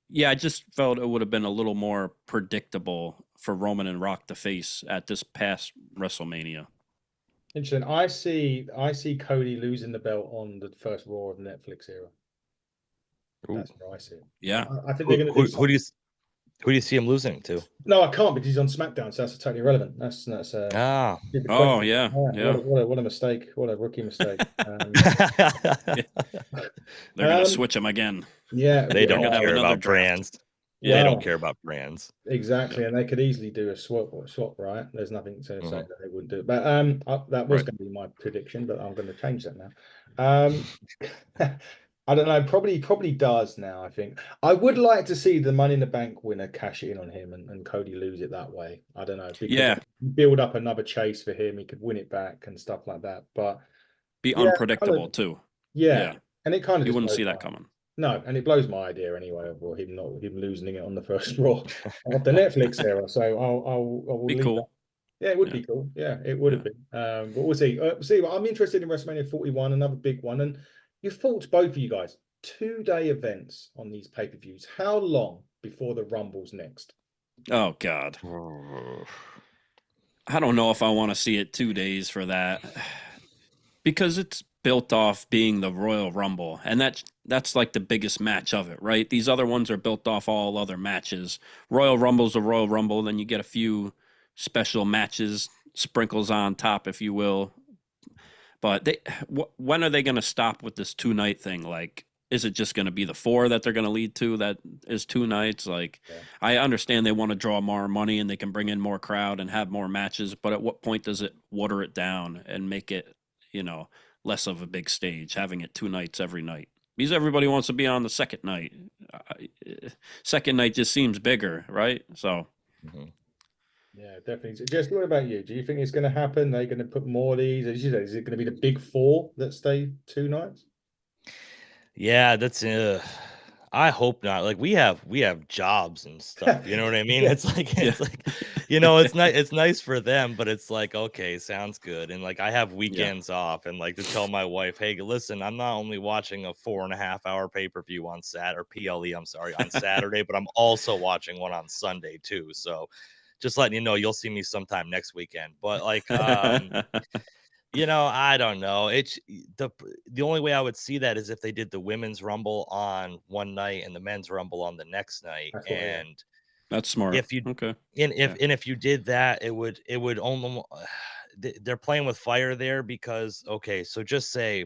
yeah, I just felt it would have been a little more predictable for Roman and Rock to face at this past WrestleMania. Interesting. I see Cody losing the belt on the first Raw of the Netflix era. That's where I see it. Yeah. I think they're going to do Who something. do you see him losing to? No, I can't because he's on SmackDown, so that's totally irrelevant. That's stupid Oh, question. yeah. What a mistake. What a rookie mistake. They're gonna Um, switch him again. yeah, They don't gonna have care another about draft. brands. Yeah. They don't Well, care about brands. exactly, and they could easily do a swap, right? There's nothing to say that they wouldn't do it. But that was Right. going to be my prediction, but I'm going to change that now. I don't know. Probably does now. I think I would like to see the Money in the Bank winner cash in on him and Cody lose it that way. I don't know because Yeah. build up another chase for him. He could win it back and stuff like that. But Be yeah, unpredictable too. yeah, and it kind of You just wouldn't blows see my that coming. No, and it blows my idea anyway of him losing it on the first Raw of the Netflix era. So I will Be leave that. cool. Yeah, it would Yeah. be cool. Yeah, it would have been. But we'll see. See, I'm interested in WrestleMania 41, another big one. And your thoughts, both of you guys, 2-day events on these pay-per-views. How long before the Rumble's next? Oh God. I don't know if I want to see it 2 days for that. Because it's built off being the Royal Rumble, and that's like the biggest match of it, right? These other ones are built off all other matches. Royal Rumble's a Royal Rumble, then you get a few special matches, sprinkles on top, if you will. But when are they going to stop with this 2-night thing? Like, is it just going to be the 4 that they're going to lead to? That is 2 nights. Like, Yeah. I understand they want to draw more money and they can bring in more crowd and have more matches, but at what point does it water it down and make it, less of a big stage, having it 2 nights every night? Because everybody wants to be on the second night. Second night just seems bigger, right? So. Yeah, definitely. Jess, what about you? Do you think it's going to happen? Are they going to put more of these? As you said, is it going to be the big 4 that stay 2 nights? Yeah, that's I hope not. Like we have jobs and stuff. You know what I mean? Yeah. It's like it's nice for them, but it's like, okay, sounds good. And like I have weekends off, and like to tell my wife, hey, listen, I'm not only watching a 4.5-hour pay-per-view on PLE, I'm sorry, on Saturday, but I'm also watching one on Sunday too. So just letting you know, you'll see me sometime next weekend. But like I don't know. It's the only way I would see that is if they did the women's rumble on one night and the men's rumble on the next night. That's what, yeah. And That's smart. if you Okay. and if you did that, it would only they're playing with fire there because okay, so just say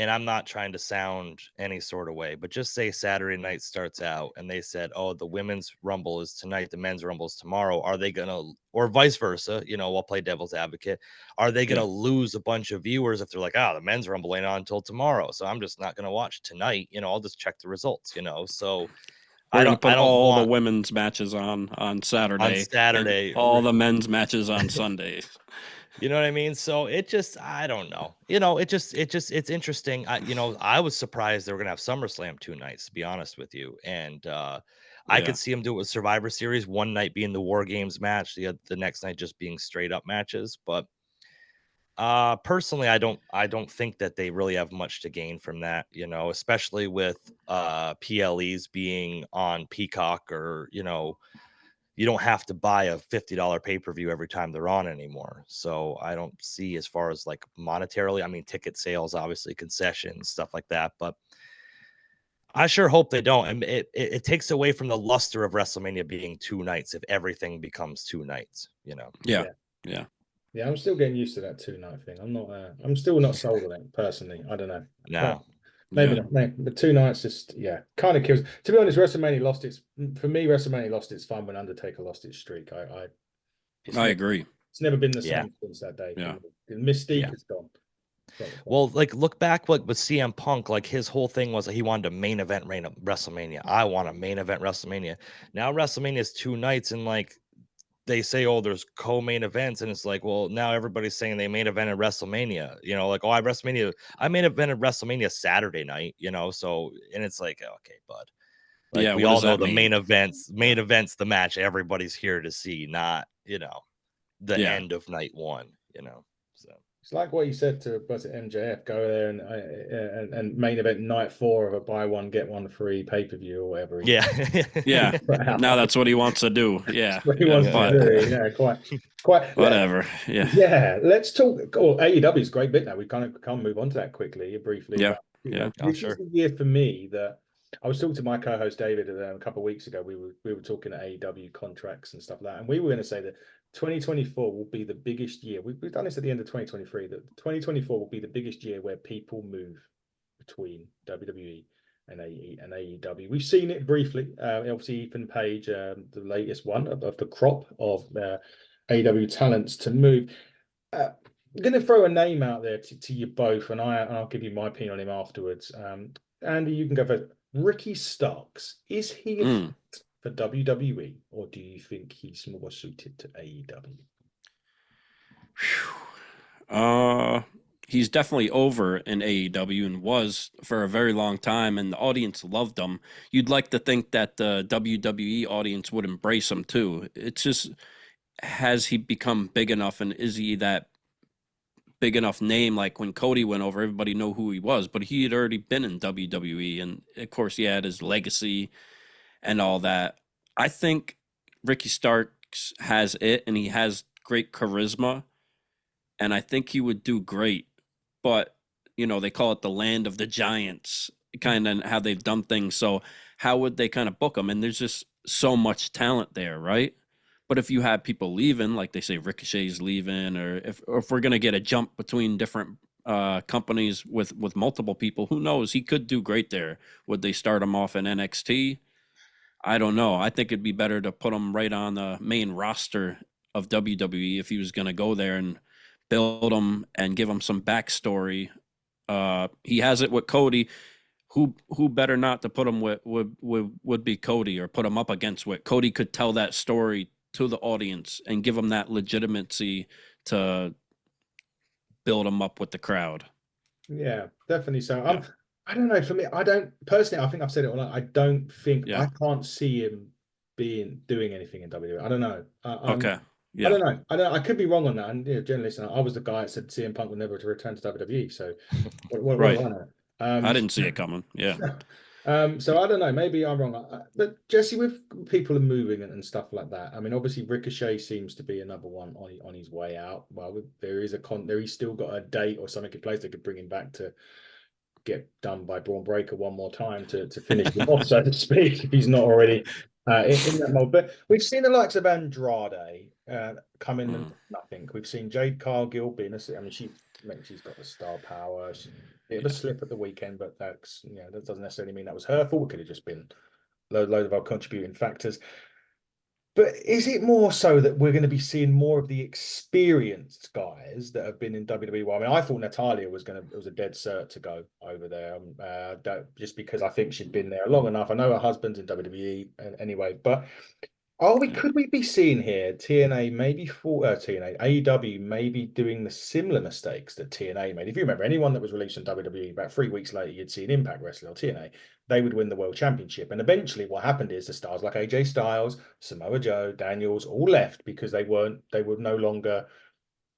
and I'm not trying to sound any sort of way, but just say Saturday night starts out and they said, oh, the women's rumble is tonight, the men's rumble is tomorrow. Are they gonna, or vice versa, I'll play devil's advocate. Are they gonna lose a bunch of viewers if they're like, the men's rumble ain't on until tomorrow, so I'm just not gonna watch tonight, I'll just check the results, so We're I gonna don't put all the want women's matches on Saturday, Saturday, and all the men's matches on Sunday. You know what I mean? So I don't know. It's interesting. I was surprised they were gonna have SummerSlam 2 nights, to be honest with you. And I could see them do it with Survivor Series, one night being the War Games match, the next night just being straight up matches. But personally, I don't think that they really have much to gain from that, especially with PLEs being on Peacock, or you don't have to buy a $50 pay-per-view every time they're on anymore. So I don't see, as far as like monetarily, I mean, ticket sales, obviously concessions, stuff like that, but I sure hope they don't. I mean, it takes away from the luster of WrestleMania being 2 nights if everything becomes 2 nights, Yeah. Yeah, I'm still getting used to that 2 night thing. I'm still not sold on it personally. I don't know. No. Maybe not. Maybe, but 2 nights just kind of kills. To be honest, WrestleMania lost its fun when Undertaker lost its streak. I agree. It's never been the same since that day. Yeah. The mystique is gone. Well, like, look back, like with CM Punk, like his whole thing was that he wanted a main event reign of WrestleMania. I want a main event WrestleMania. Now WrestleMania is 2 nights, and like they say, oh, there's co-main events, and it's like, well, now everybody's saying they main event at WrestleMania. Like, oh, I main event at WrestleMania Saturday night. So, and it's like, okay, bud. Like, we all know the main events, the match everybody's here to see, not the end of night 1. So. It's like what you said to MJF, go there and main event night 4 of a buy one get one free pay-per-view or whatever. Yeah. Now that's what he wants to do. Yeah. What he wants to do. Yeah, quite whatever. Yeah. Yeah. Let's talk. AEW is a great bit now. We can't move on to that quickly, briefly. Yeah. This is the year for me that I was talking to my co-host David a couple of weeks ago. We were talking AEW contracts and stuff like that, and we were going to say that 2024 will be the biggest year. We've done this at the end of 2023. That 2024 will be the biggest year where people move between WWE and AEW. We've seen it briefly. Obviously, Ethan Page, the latest one of the crop of AEW talents to move. I'm going to throw a name out there to you both, and I'll give you my opinion on him afterwards. Andy, you can go for Ricky Starks. Is he a fit for WWE, or do you think he's more suited to AEW? He's definitely over in AEW and was for a very long time, and the audience loved him. You'd like to think that the WWE audience would embrace him too. It's just, has he become big enough, and is he that big enough name? Like when Cody went over, everybody knew who he was, but he had already been in WWE, and of course he had his legacy and all that. I think Ricky Starks has it, and he has great charisma, and I think he would do great. But they call it the land of the giants, kind of how they've done things. So how would they kind of book him? And there's just so much talent there, right? But if you have people leaving, like they say Ricochet's leaving, or if we're going to get a jump between different companies with multiple people, who knows? He could do great there. Would they start him off in NXT? I don't know. I think it'd be better to put him right on the main roster of WWE if he was going to go there and build him and give him some backstory. He has it with Cody. Who better not to put him with would be Cody, or put him up against with Cody could tell that story to the audience and give them that legitimacy to build them up with the crowd. Yeah, definitely so. I don't know. For me, I don't personally. I think I've said it all. I don't think I can't see him doing anything in WWE. I don't know. Okay. Yeah. I don't know. I could be wrong on that. And journalist, I was the guy that said CM Punk would never return to WWE. So what right. do I know? I didn't see it coming. Yeah. So I don't know. Maybe I'm wrong. But Jesse, with people are moving and stuff like that. I mean, obviously Ricochet seems to be another one on his way out. Well, he's still got a date or something in place that could bring him back to get done by Braun Breaker one more time to finish him off, so to speak, if he's not already in that mode. But we've seen the likes of Andrade come in and nothing. We've seen Jade Cargill being she's got the star power. bit of a slip at the weekend, but that's, that doesn't necessarily mean that was her fault. It could have just been load of our contributing factors. But is it more so that we're going to be seeing more of the experienced guys that have been in WWE? Well, I mean, I thought Natalia it was a dead cert to go over there, just because I think she'd been there long enough. I know her husband's in WWE anyway, but could we be seeing here TNA maybe for TNA AEW maybe doing the similar mistakes that TNA made? If you remember, anyone that was released on WWE about 3 weeks later, you'd see an Impact Wrestling or TNA, they would win the World Championship. And eventually, what happened is the stars like AJ Styles, Samoa Joe, Daniels all left because they were no longer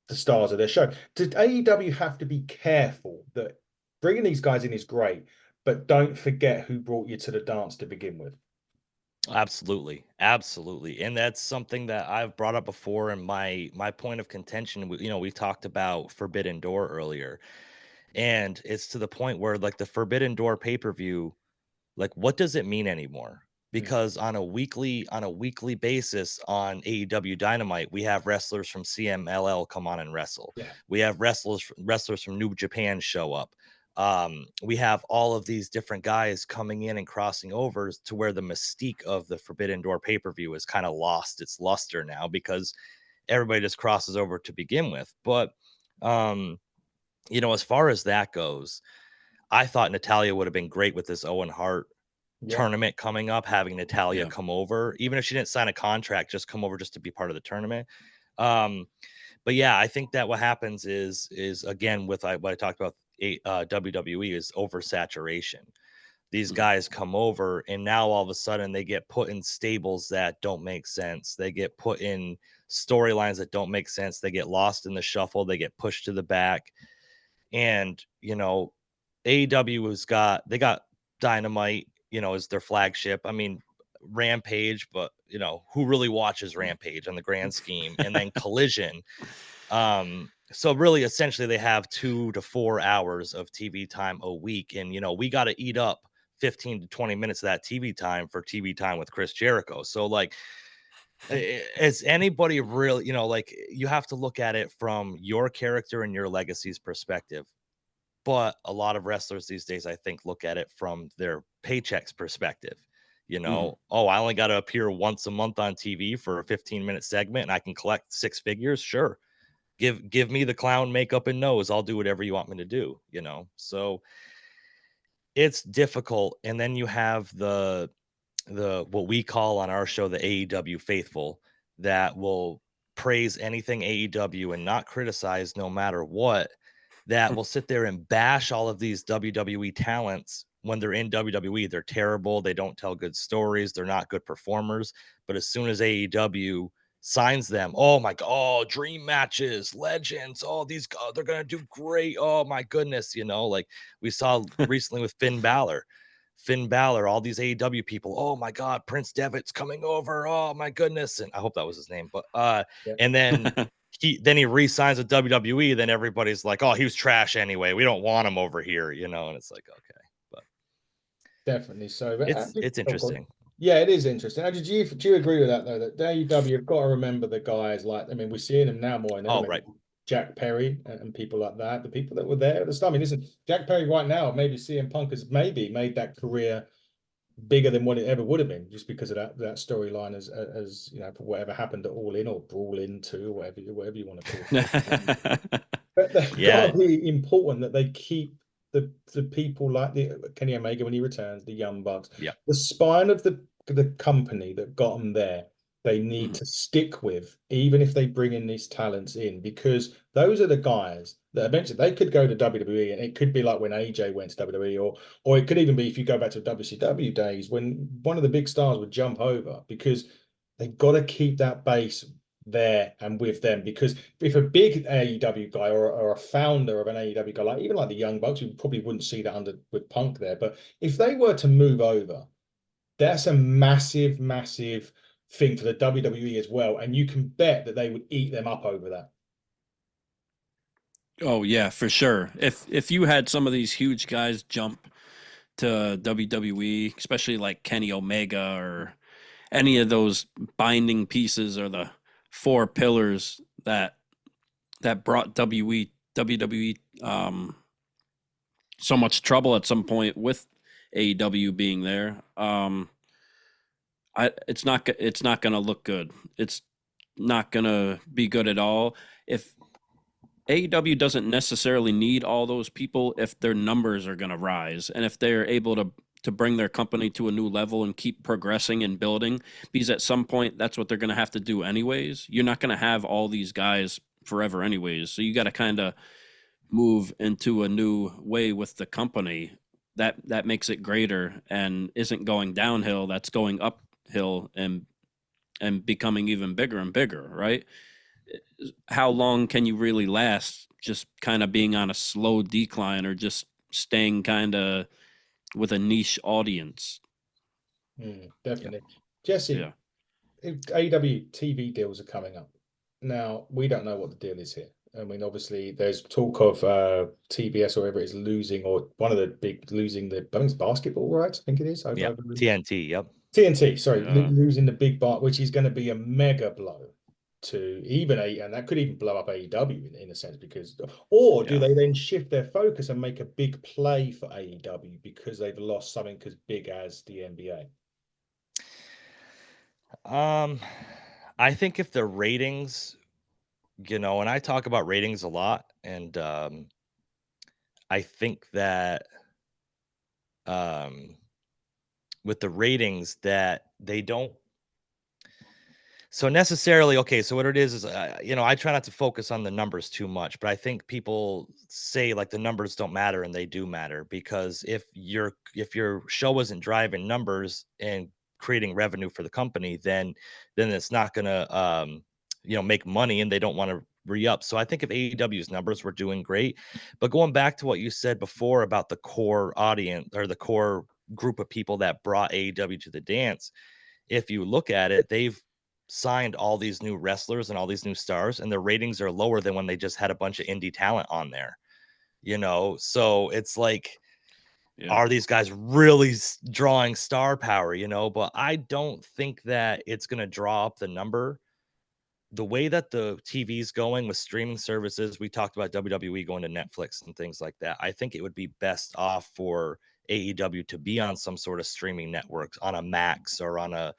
the stars of their show. Did AEW have to be careful that bringing these guys in is great, but don't forget who brought you to the dance to begin with? Absolutely, absolutely, and that's something that I've brought up before. And my point of contention, we talked about Forbidden Door earlier, and it's to the point where like the Forbidden Door pay per view, like what does it mean anymore? Because on a weekly basis on AEW Dynamite, we have wrestlers from CMLL come on and wrestle. Yeah. We have wrestlers from New Japan show up. We have all of these different guys coming in and crossing over to where the mystique of the Forbidden Door pay-per-view is kind of lost its luster now because everybody just crosses over to begin with. But as far as that goes, I thought Natalia would have been great with this Owen Hart tournament coming up, having Natalia come over, even if she didn't sign a contract, just come over just to be part of the tournament. But yeah, I think that what happens is again with what I talked about, WWE is oversaturation. These guys come over, and now all of a sudden they get put in stables that don't make sense. They get put in storylines that don't make sense. They get lost in the shuffle. They get pushed to the back. And AEW they got Dynamite, as their flagship. I mean, Rampage, but who really watches Rampage on the grand scheme? And then Collision. So really, essentially, they have 2 to 4 hours of TV time a week, and we got to eat up 15 to 20 minutes of that TV time for TV time with Chris Jericho. So like, is anybody really, like you have to look at it from your character and your legacy's perspective. But a lot of wrestlers these days, I think, look at it from their paychecks perspective. Oh, I only got to appear once a month on TV for a 15-minute segment and I can collect 6 figures. Sure. Give me the clown makeup and nose. I'll do whatever you want me to do, So it's difficult. And then you have the what we call on our show the AEW faithful that will praise anything AEW and not criticize no matter what, that will sit there and bash all of these WWE talents when they're in WWE. They're terrible. They don't tell good stories. They're not good performers. But as soon as AEW signs them, oh my God, dream matches, legends. Oh, these guys, they're going to do great. Oh my goodness. Like we saw recently with Finn Balor, all these AEW people. Oh my God, Prince Devitt's coming over. Oh my goodness. And I hope that was his name. But, and then he re-signs with WWE, then everybody's like, oh, he was trash anyway. We don't want him over here, and it's like, okay, but definitely so. But it's interesting. Yeah, it is interesting. Do you agree with that though? That AEW, you've got to remember the guys like, I mean, we're seeing them now more. Right. Jack Perry and people like that, the people that were there at the start. I mean, listen, Jack Perry right now, maybe CM Punk has maybe made that career bigger than what it ever would have been, just because of that storyline, as for whatever happened at All In or Brawl In 2, or whatever you want to call it. But they've got to be important that they keep the people like the Kenny Omega when he returns, the Young Bucks, the spine of the company that got them there. They need to stick with, even if they bring in these talents in, because those are the guys that eventually they could go to WWE, and it could be like when AJ went to WWE, or it could even be if you go back to WCW days when one of the big stars would jump over, because they've got to keep that base there and with them. Because if a big AEW guy or a founder of an AEW guy, even like the Young Bucks, you probably wouldn't see that with Punk there, but if they were to move over, that's a massive thing for the WWE as well, and you can bet that they would eat them up over that. Oh yeah, for sure. If you had some of these huge guys jump to WWE, especially like Kenny Omega or any of those binding pieces or the 4 pillars that brought WWE so much trouble at some point with AEW being there. It's not going to look good. It's not going to be good at all. If AEW doesn't necessarily need all those people, if their numbers are going to rise and if they're able to bring their company to a new level and keep progressing and building, because at some point that's what they're going to have to do anyways. You're not going to have all these guys forever anyways. So you got to kind of move into a new way with the company that makes it greater and isn't going downhill, that's going uphill and becoming even bigger and bigger, right? How long can you really last just kind of being on a slow decline or just staying kind of with a niche audience? Definitely. Jesse, Yeah. AEW TV deals are coming up. Now, we don't know what the deal is here. I mean, obviously, there's talk of TBS or whatever it is losing, or one of the big losing the, I think it's basketball rights, I think it is. Yeah, TNT, yep. TNT, sorry, Yeah. losing the big bar, which is going to be a mega blow to even and that could even blow up AEW in a sense, because, or do Yeah. they then shift their focus and make a big play for AEW because they've lost something as big as the NBA? I think if the ratings, and I talk about ratings a lot, and I think that with the ratings that they don't so necessarily, okay, so what it is I try not to focus on the numbers too much, but I think people say like the numbers don't matter, and they do matter, because if your show isn't driving numbers and creating revenue for the company, then it's not gonna make money, and they don't want to re-up. So I think if AEW's numbers were doing great, but going back to what you said before about the core audience or the core group of people that brought AEW to the dance, if you look at it, they've signed all these new wrestlers and all these new stars, and their ratings are lower than when they just had a bunch of indie talent on there. So it's like, Yeah. are these guys really drawing star power? But I don't think that it's going to draw up the number. The way that the TV's going with streaming services, we talked about WWE going to Netflix and things like that. I think it would be best off for AEW to be on some sort of streaming networks, on a Max or on a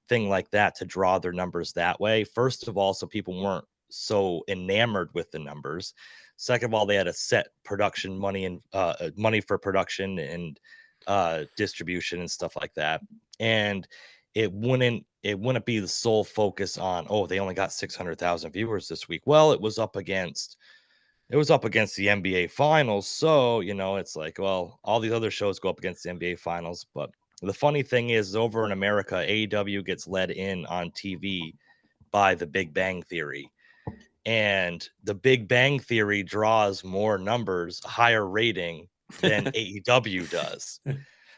thing like that, to draw their numbers that way. First of all, so people weren't so enamored with the numbers. Second of all, they had a set production money and money for production and distribution and stuff like that. And it wouldn't be the sole focus on, oh, they only got 600,000 viewers this week. Well, it was up against the NBA finals. So, it's like, well, all these other shows go up against the NBA finals. But the funny thing is, over in America, AEW gets led in on TV by The Big Bang Theory. And The Big Bang Theory draws more numbers, a higher rating than AEW does.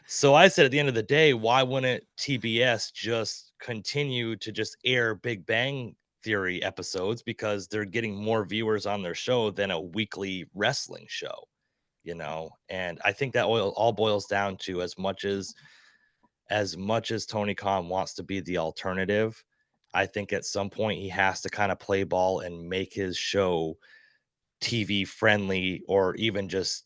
So I said, at the end of the day, why wouldn't TBS just continue to just air Big Bang Theory episodes, because they're getting more viewers on their show than a weekly wrestling show, And I think that all boils down to, as much as Tony Khan wants to be the alternative, I think at some point he has to kind of play ball and make his show TV friendly, or even just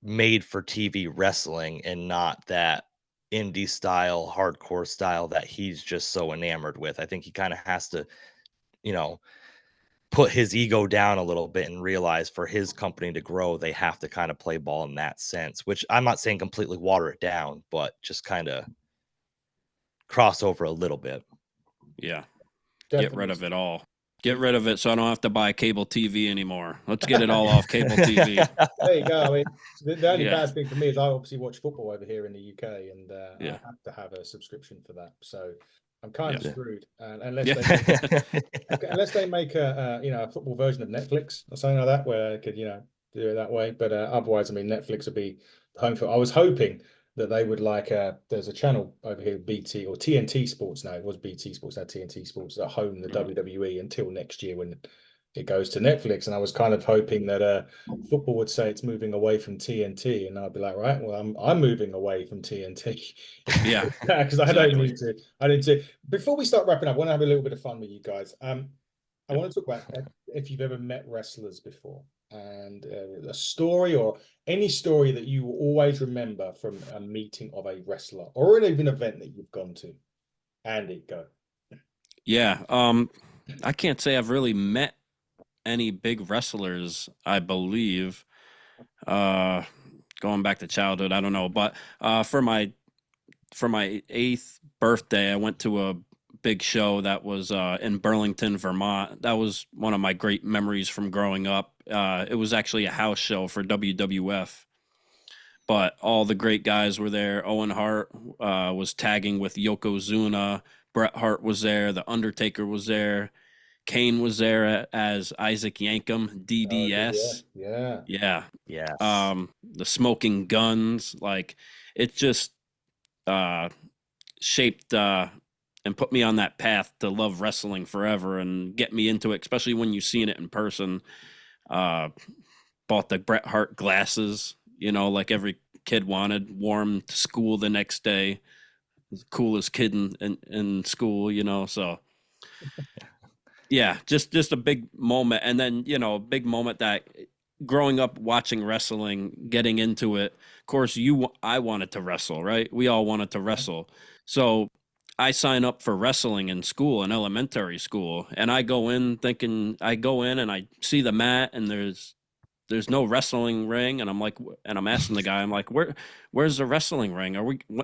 made for TV wrestling, and not that indie style, hardcore style that he's just so enamored with. I think he kind of has to, put his ego down a little bit and realize, for his company to grow, they have to kind of play ball in that sense, which I'm not saying completely water it down, but just kind of cross over a little bit. Yeah. Definitely. Get rid of it all. Get rid of it so I don't have to buy cable TV anymore. Let's get it all off cable TV. There you go. I mean, the only Yeah. bad thing for me is I obviously watch football over here in the UK, and Yeah. I have to have a subscription for that. So I'm kind of Yeah. screwed Yeah. unless they make a football version of Netflix or something like that, where I could do it that way. But otherwise, I mean, Netflix would be home for. I was hoping that they would there's a channel over here, BT or TNT Sports now. It was BT Sports, now TNT Sports, that home the WWE until next year when it goes to Netflix. And I was kind of hoping that football would say it's moving away from TNT, and I'd be like, right, well, I'm moving away from TNT. Yeah. Because I don't need to. I need to. Before we start wrapping up, I want to have a little bit of fun with you guys. I want to talk about if you've ever met wrestlers before. and a story or any story that you will always remember from a meeting of a wrestler or an even event that you've gone to. Andy, go. Yeah. I can't say I've really met any big wrestlers, I believe. Uh, Going back to childhood, I don't know. But for my 8th birthday, I went to a big show that was in Burlington, Vermont. That was one of my great memories from growing up. It was actually a house show for WWF, but all the great guys were there. Owen Hart was tagging with Yokozuna. Bret Hart was there. The Undertaker was there. Kane was there as Isaac Yankem, Oh, DDS. yeah. Yeah. Yes. The Smoking Guns. Like, it just uh, shaped and put me on that path to love wrestling forever and get me into it, especially when you've seen it in person. Uh, Bought the Bret Hart glasses, like every kid wanted, wore 'em to school the next day. The coolest kid in school, so yeah, just a big moment. And then, a big moment that growing up watching wrestling, getting into it, of course, I wanted to wrestle, right? We all wanted to wrestle. So I sign up for wrestling in school, in elementary school, and I go in and I see the mat and there's no wrestling ring, and I'm asking the guy, I'm like, where's the wrestling ring?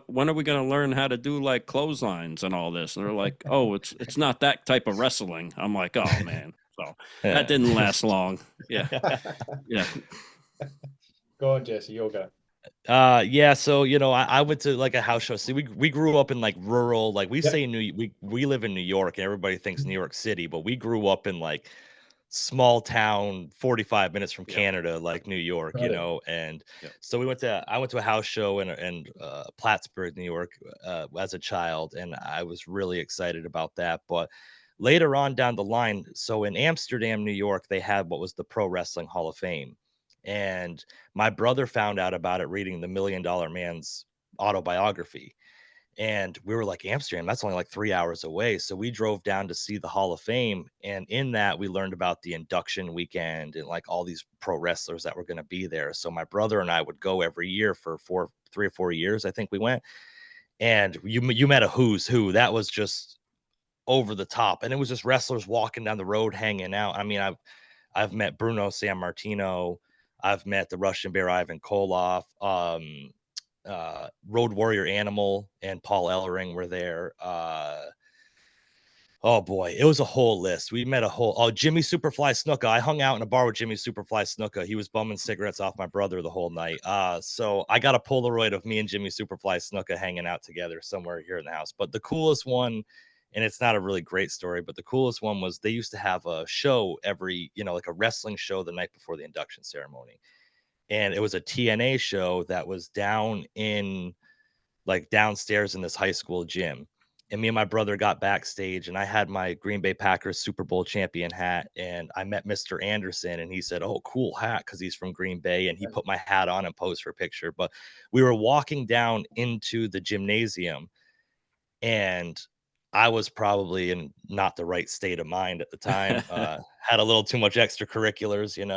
When are we going to learn how to do like clotheslines and all this? And they're like, oh, it's not that type of wrestling. I'm like, oh man. So that didn't last long. Yeah. Yeah. Go on, Jesse, you'll go. Yeah, so I went to like a house show. See, we grew up in like rural, like we Yep. say we live in New York and everybody thinks New York City, but we grew up in like small town 45 minutes from Yep. Canada, like New York, Got it. and Yep. so I went to a house show in Plattsburgh, New York, as a child, and I was really excited about that. But later on down the line, so in Amsterdam, New York, they had what was the Pro Wrestling Hall of Fame. And my brother found out about it reading the Million Dollar Man's autobiography. And we were like, Amsterdam, that's only like 3 hours away. So we drove down to see the Hall of Fame. And in that, we learned about the induction weekend and like all these pro wrestlers that were going to be there. So my brother and I would go every year for 3 or 4 years. I think we went. And you met a who's who. That was just over the top. And it was just wrestlers walking down the road, hanging out. I mean, I've met Bruno Sammartino. I've met the Russian Bear Ivan Koloff. Road Warrior Animal and Paul Ellering were there. Oh boy, it was a whole list. We met Jimmy Superfly Snuka. I hung out in a bar with Jimmy Superfly Snuka. He was bumming cigarettes off my brother the whole night. So I got a Polaroid of me and Jimmy Superfly Snuka hanging out together somewhere here in the house. But the coolest one, and it's not a really great story, but the coolest one was they used to have a show every, like a wrestling show the night before the induction ceremony. And it was a TNA show that was downstairs in this high school gym. And me and my brother got backstage and I had my Green Bay Packers Super Bowl champion hat. And I met Mr. Anderson and he said, oh, cool hat, because he's from Green Bay. And he put my hat on and posed for a picture. But we were walking down into the gymnasium and I was probably in not the right state of mind at the time. Had a little too much extracurriculars, and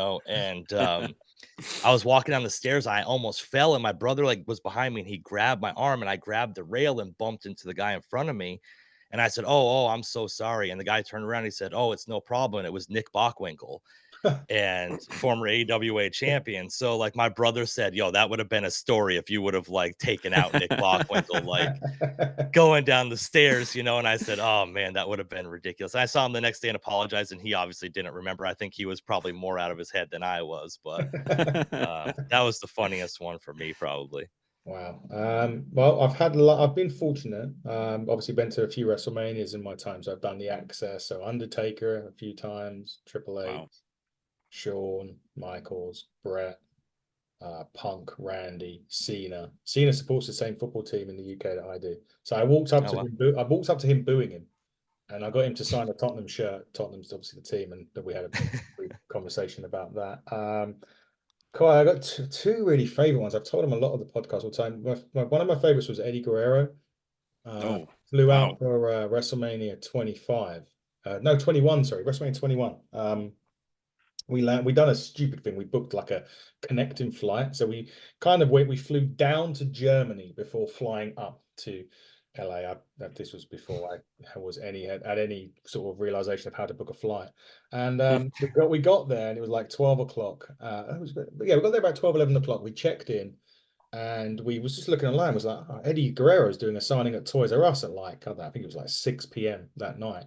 I was walking down the stairs. I almost fell, and my brother was behind me, and he grabbed my arm, and I grabbed the rail and bumped into the guy in front of me. And I said, "Oh, I'm so sorry." And the guy turned around. And he said, "Oh, it's no problem." And it was Nick Bockwinkel, and former AWA champion. So like my brother said, "Yo, that would have been a story if you would have like taken out Nick Bockwinkel, like going down the stairs, And I said, "Oh man, that would have been ridiculous." And I saw him the next day and apologized, and he obviously didn't remember. I think he was probably more out of his head than I was, but that was the funniest one for me, probably. Wow. Well, I've had a lot. I've been fortunate. Obviously been to a few WrestleManias in my time. So I've done the Access. So Undertaker a few times, Triple H, Wow. Shawn, Michaels, Brett, Punk, Randy, Cena. Cena supports the same football team in the UK that I do. So I walked up Oh, to wow. him. I walked up to him booing him, and I got him to sign a Tottenham shirt. Tottenham's obviously the team, and we had a brief conversation about that. Cool. I got two really favorite ones. I've told him a lot of the podcast all the time. One of my favorites was Eddie Guerrero. Oh, Flew wow. out for WrestleMania 25. No, 21, sorry, WrestleMania 21. We done a stupid thing. We booked like a connecting flight. So we flew down to Germany before flying up to LA. This was before I was had any sort of realization of how to book a flight. And we got there and it was like 12 o'clock. We got there about 12, 11 o'clock. We checked in and we was just looking online. It was like, oh, Eddie Guerrero's doing a signing at Toys R Us at like, I don't know, I think it was like 6 p.m. that night.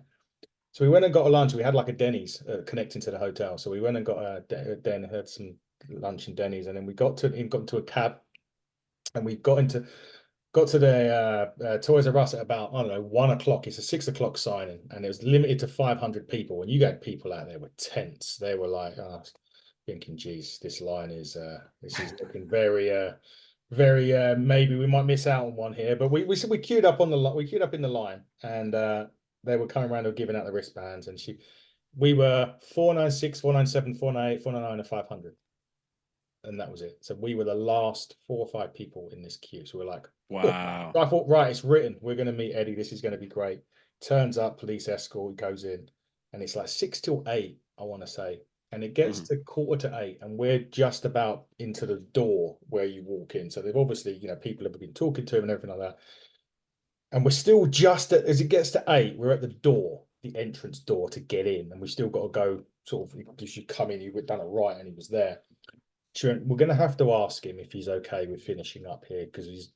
So we went and got a lunch. We had like a Denny's connecting to the hotel. So we went and got a Den, had some lunch in Denny's, and then we got into a cab, and we got to the Toys R Us at about, I don't know, 1 o'clock. It's a 6 o'clock signing, and it was limited to 500 people. And you got people out there were tense. They were like, thinking, geez, this line is looking very maybe we might miss out on one here. But we queued up in the line, and they were coming around and giving out the wristbands, and we were 496, 497, 498, 499, and 500. And that was it. So we were the last 4 or 5 people in this queue. So we're like, wow. So I thought, right, it's written. We're going to meet Eddie. This is going to be great. Turns up, police escort, goes in, and it's like 6 till 8, I want to say. And it gets to 7:45, and we're just about into the door where you walk in. So they've obviously, people have been talking to him and everything like that. And we're still just as it gets to 8, we're at the door, the entrance door to get in, and we still got to go sort of, if you come in, you've done it right, and he was there. We're going to have to ask him if he's okay with finishing up here, because he's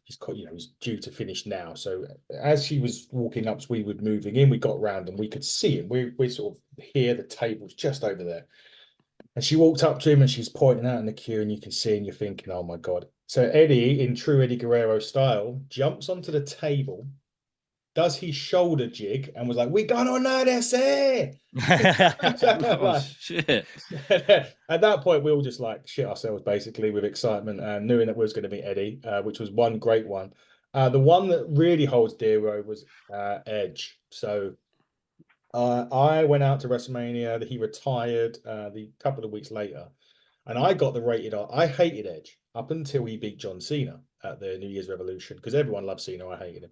due to finish now. So as he was walking up, we were moving in, we got round and we could see him. We're sort of here, the table's just over there. And she walked up to him and she's pointing out in the queue, and you can see, and you're thinking, oh my God. So Eddie, in true Eddie Guerrero style, jumps onto the table, does his shoulder jig, and was like, "We gonna notice it." Oh, shit. At that point, we all just like shit ourselves basically with excitement and knowing that we was going to meet Eddie, which was one great one. The one that really holds dear was Edge. So I went out to WrestleMania. He retired the couple of weeks later, and I got the rated R. I hated Edge up until he beat John Cena at the New Year's Revolution, because everyone loved Cena. I hated him.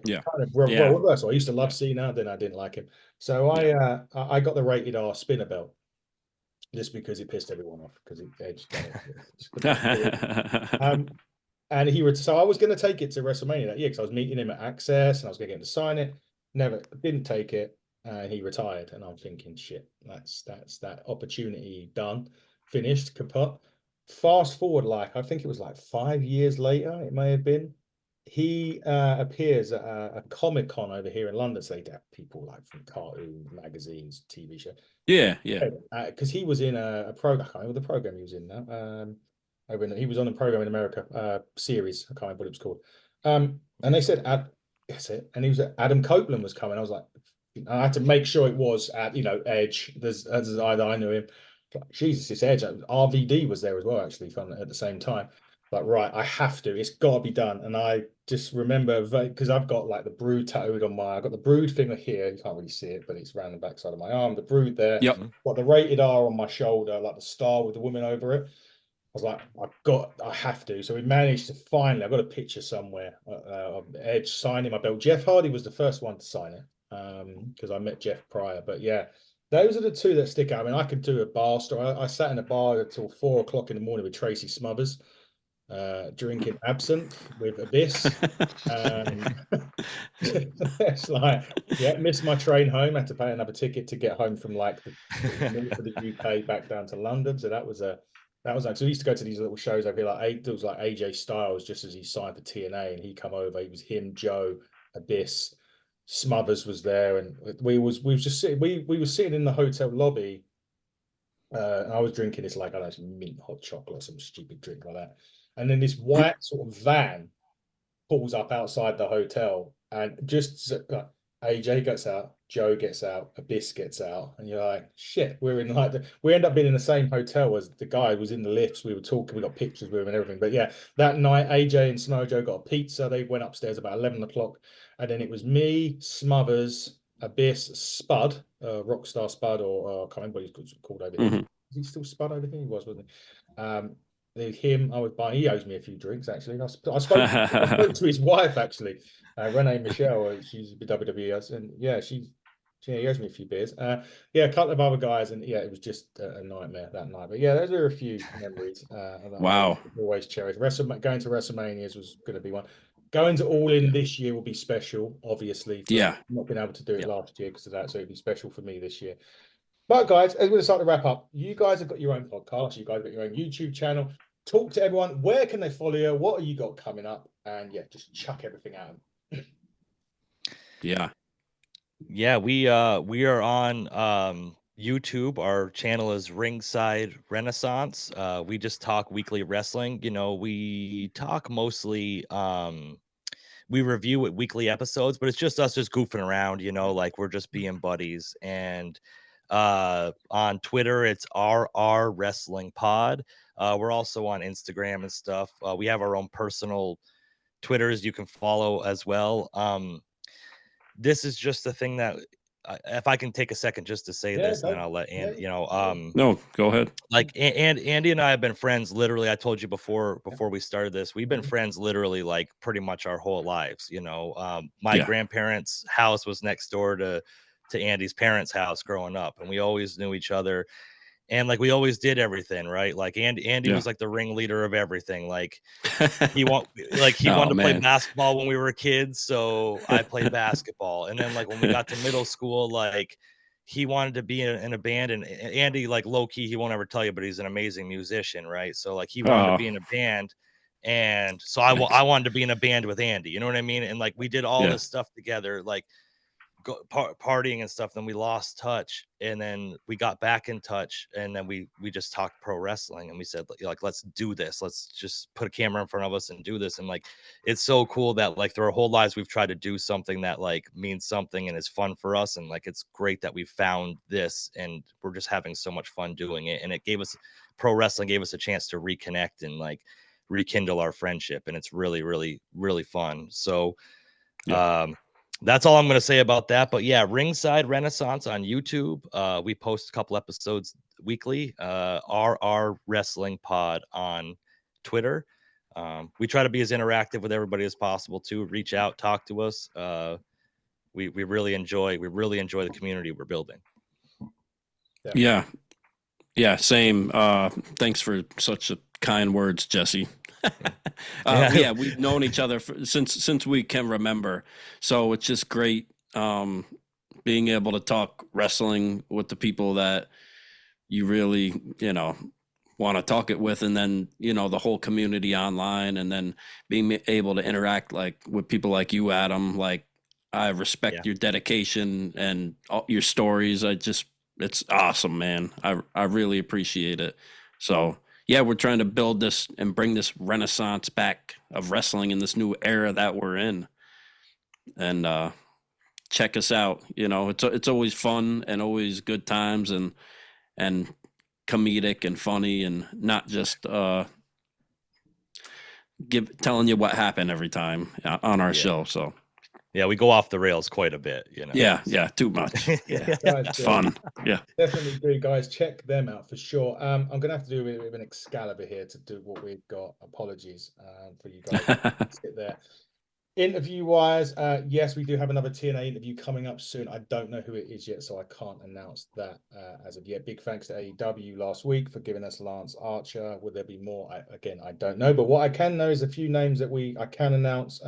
Yeah. Kind of so I used to love Cena, then I didn't like him. So I got the rated R spinner belt just because it pissed everyone off, because Edge done it. And so I was going to take it to WrestleMania that year because I was meeting him at Access and I was going to get him to sign it. Never didn't take it, and he retired. And I'm thinking, shit, that's that opportunity done, finished, kaput. Fast forward, like I think it was like 5 years later, it may have been. He appears at a Comic-Con over here in London. So they have people like from cartoon magazines, TV show. Yeah. Because he was in a program. I can't remember the program he was in now. He was on a program in America, series. I can't remember what it was called. And they said, that's it. And he was Adam Copeland was coming. I was like, I had to make sure it was at Edge. As either I knew him. But Jesus, it's Edge. RVD was there as well, actually, at the same time. Like, right, I have to. It's got to be done. And I just remember, because I've got like the Brood tattooed on I've got the Brood thing here. You can't really see it, but it's around the backside of my arm. The Brood there. Yep. Got the rated R on my shoulder, like the star with the woman over it. I was like, I have to. So we managed to finally, I've got a picture somewhere of Edge signing my belt. Jeff Hardy was the first one to sign it, because I met Jeff prior. But yeah, those are the two that stick out. I mean, I could do a bar story. I sat in a bar until 4 o'clock in the morning with Tracy Smothers, drinking absinthe with Abyss. It's like, yeah, missed my train home. Had to pay another ticket to get home from like the north of the UK back down to London. So that was like, so we used to go to these little shows over here. Like there was like AJ Styles just as he signed for TNA, and he come over. He was him, Joe, Abyss, Smothers was there, and we was just sitting. We were sitting in the hotel lobby. And I was drinking this like, I don't know, some mint hot chocolate, some stupid drink like that. And then this white sort of van pulls up outside the hotel, and just AJ gets out, Joe gets out, Abyss gets out, and you're like, shit, we're in like we end up being in the same hotel as the guy who was in the lifts. We were talking, we got pictures with him and everything. But yeah, that night AJ and Samoa Joe got a pizza. They went upstairs about 11 o'clock, and then it was me, Smothers, Abyss, Spud, Rockstar Spud, or I can't remember what he's called over here. Is he still Spud over here? He was, wasn't he? Him, I was buying. He owes me a few drinks actually. I spoke to his wife actually, Renee Michelle. She's a WWE, and yeah, Yeah, he owes me a few beers. Yeah, a couple of other guys, and yeah, it was just a nightmare that night. But yeah, those are a few memories that Wow. I always cherish. Going to WrestleManias was going to be one. Going to All In this year will be special, obviously, for Yeah. not being able to do it Yep. last year because of that. So it'll be special for me this year. But guys, as we're going to start to wrap up, you guys have got your own podcast. You guys have got your own YouTube channel. Talk to everyone. Where can they follow you? What have you got coming up? And yeah, just chuck everything out. Yeah. Yeah, we are on YouTube. Our channel is Ringside Renaissance. We just talk weekly wrestling. You know, we talk mostly we review it weekly episodes, but it's just us just goofing around, you know, like we're just being buddies. And on Twitter, it's RR Wrestling Pod. We're also on Instagram and stuff. We have our own personal Twitters you can follow as well. This is just the thing that if I can take a second just to say this, and then I'll let Andy, you know, No, go ahead. like and Andy and I have been friends literally. I told you before we started this, we've been friends literally like pretty much our whole lives. You know, my Yeah. grandparents' house was next door to Andy's parents' house growing up, and we always knew each other. And like we always did everything right. Like Andy Yeah. was like the ringleader of everything. Like he Oh, wanted to play man. basketball when we were kids, so I played basketball. And then like when we got to middle school, like he wanted to be in a band. And Andy, like low key, he won't ever tell you, but he's an amazing musician, right? So like he wanted to Oh, be in a band, and so I wanted to be in a band with Andy. You know what I mean? And like we did all yeah. this stuff together, like partying and stuff. Then we lost touch, and then we got back in touch, and then we just talked pro wrestling, and we said like let's do this, let's just put a camera in front of us and do this. And like it's so cool that like through our whole lives we've tried to do something that like means something and is fun for us. And like it's great that we found this, and we're just having so much fun doing it. And it gave us pro wrestling gave us a chance to reconnect and like rekindle our friendship, and it's really really really fun. So that's all I'm going to say about that. But yeah, Ringside Renaissance on YouTube. We post a couple episodes weekly. RR Wrestling Pod on Twitter. We try to be as interactive with everybody as possible too. Reach out, talk to us. We really enjoy the community we're building. Yeah. Yeah. Same. Thanks for such a kind words, Jesse. Yeah, we've known each other since we can remember, so it's just great being able to talk wrestling with the people that you really want to talk it with, and then the whole community online, and then being able to interact like with people like you, Adam. Like I respect your dedication and all your stories. It's awesome, man. I really appreciate it. So yeah, we're trying to build this and bring this renaissance back of wrestling in this new era that we're in. And check us out. It's always fun and always good times and comedic and funny, and not just telling you what happened every time on our show. So yeah, we go off the rails quite a bit, Yeah, too much. Yeah, it's fun. Yeah, definitely do, guys. Check them out for sure. I'm gonna have to do a bit of an Excalibur here to do what we've got. Apologies for you guys. Sit there. Interview wise, yes, we do have another TNA interview coming up soon. I don't know who it is yet, so I can't announce that as of yet. Big thanks to AEW last week for giving us Lance Archer. Will there be more? I don't know. But what I can know is a few names that I can announce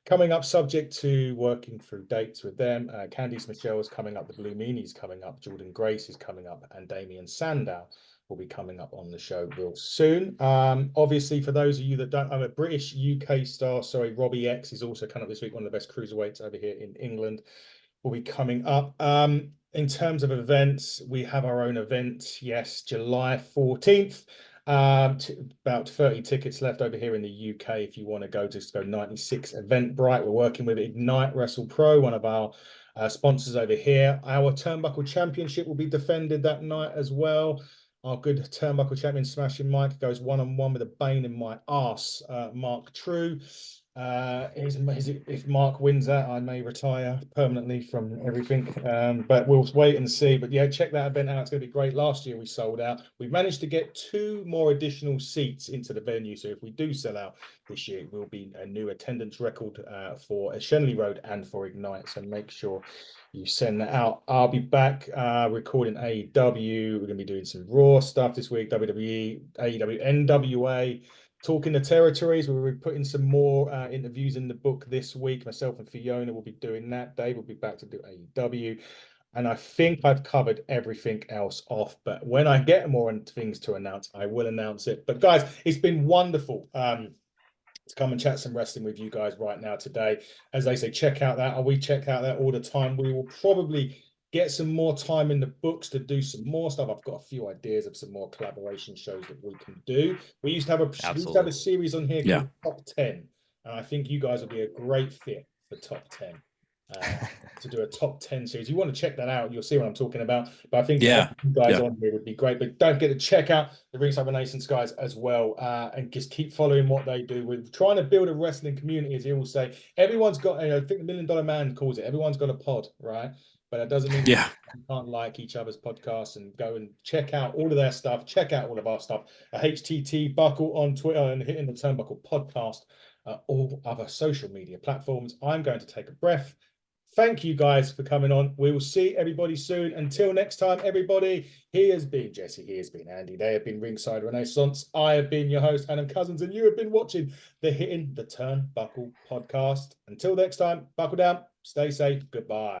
coming up, subject to working through dates with them. Candice Michelle is coming up. The Blue Meanie's coming up. Jordan Grace is coming up, and Damian Sandow will be coming up on the show real soon. Obviously, for those of you that don't, I'm a British UK star. Sorry, Robbie X is also coming up this week. One of the best cruiserweights over here in England will be coming up. In terms of events, we have our own event. Yes, July 14th. About 30 tickets left over here in the UK. If you want to go, just go 96 Eventbrite. We're working with Ignite Wrestle Pro, one of our sponsors over here. Our Turnbuckle Championship will be defended that night as well. Our good turnbuckle champion Smashing Mike goes one-on-one with a bane in my arse, Mark True. If Mark wins that, I may retire permanently from everything. But we'll wait and see. But yeah, check that event out. It's going to be great. Last year we sold out. We managed to get 2 more additional seats into the venue. So if we do sell out this year, it will be a new attendance record for Shenley Road and for Ignite. So make sure you send that out. I'll be back recording AEW. We're going to be doing some Raw stuff this week, WWE, AEW, NWA. Talking the territories, we'll be putting some more interviews in the book this week. Myself and Fiona will be doing that. Dave will be back to do AEW. And I think I've covered everything else off. But when I get more things to announce, I will announce it. But guys, it's been wonderful to come and chat some wrestling with you guys right now today. As they say, check out that. We check out that all the time. We will probably get some more time in the books to do some more stuff. I've got a few ideas of some more collaboration shows that we can do. We used to have a series on here called Top 10, and I think you guys will be a great fit for Top 10. To do a top 10 series. You want to check that out, you'll see what I'm talking about. But I think you guys on here would be great. But don't forget to check out the Ringside Renaissance guys as well, and just keep following what they do. We're trying to build a wrestling community, as you all say. Everyone's got, I think the $1 Million Man calls it, everyone's got a pod, right? But that doesn't mean you can't like each other's podcasts and go and check out all of their stuff. Check out all of our stuff. HTT Buckle on Twitter and Hitting the Turnbuckle podcast, all other social media platforms. I'm going to take a breath. Thank you guys for coming on. We will see everybody soon. Until next time, everybody, he has been Jesse, he has been Andy, they have been Ringside Renaissance. I have been your host, Adam Cousins, and you have been watching the Hitting the Turnbuckle podcast. Until next time, buckle down, stay safe, goodbye.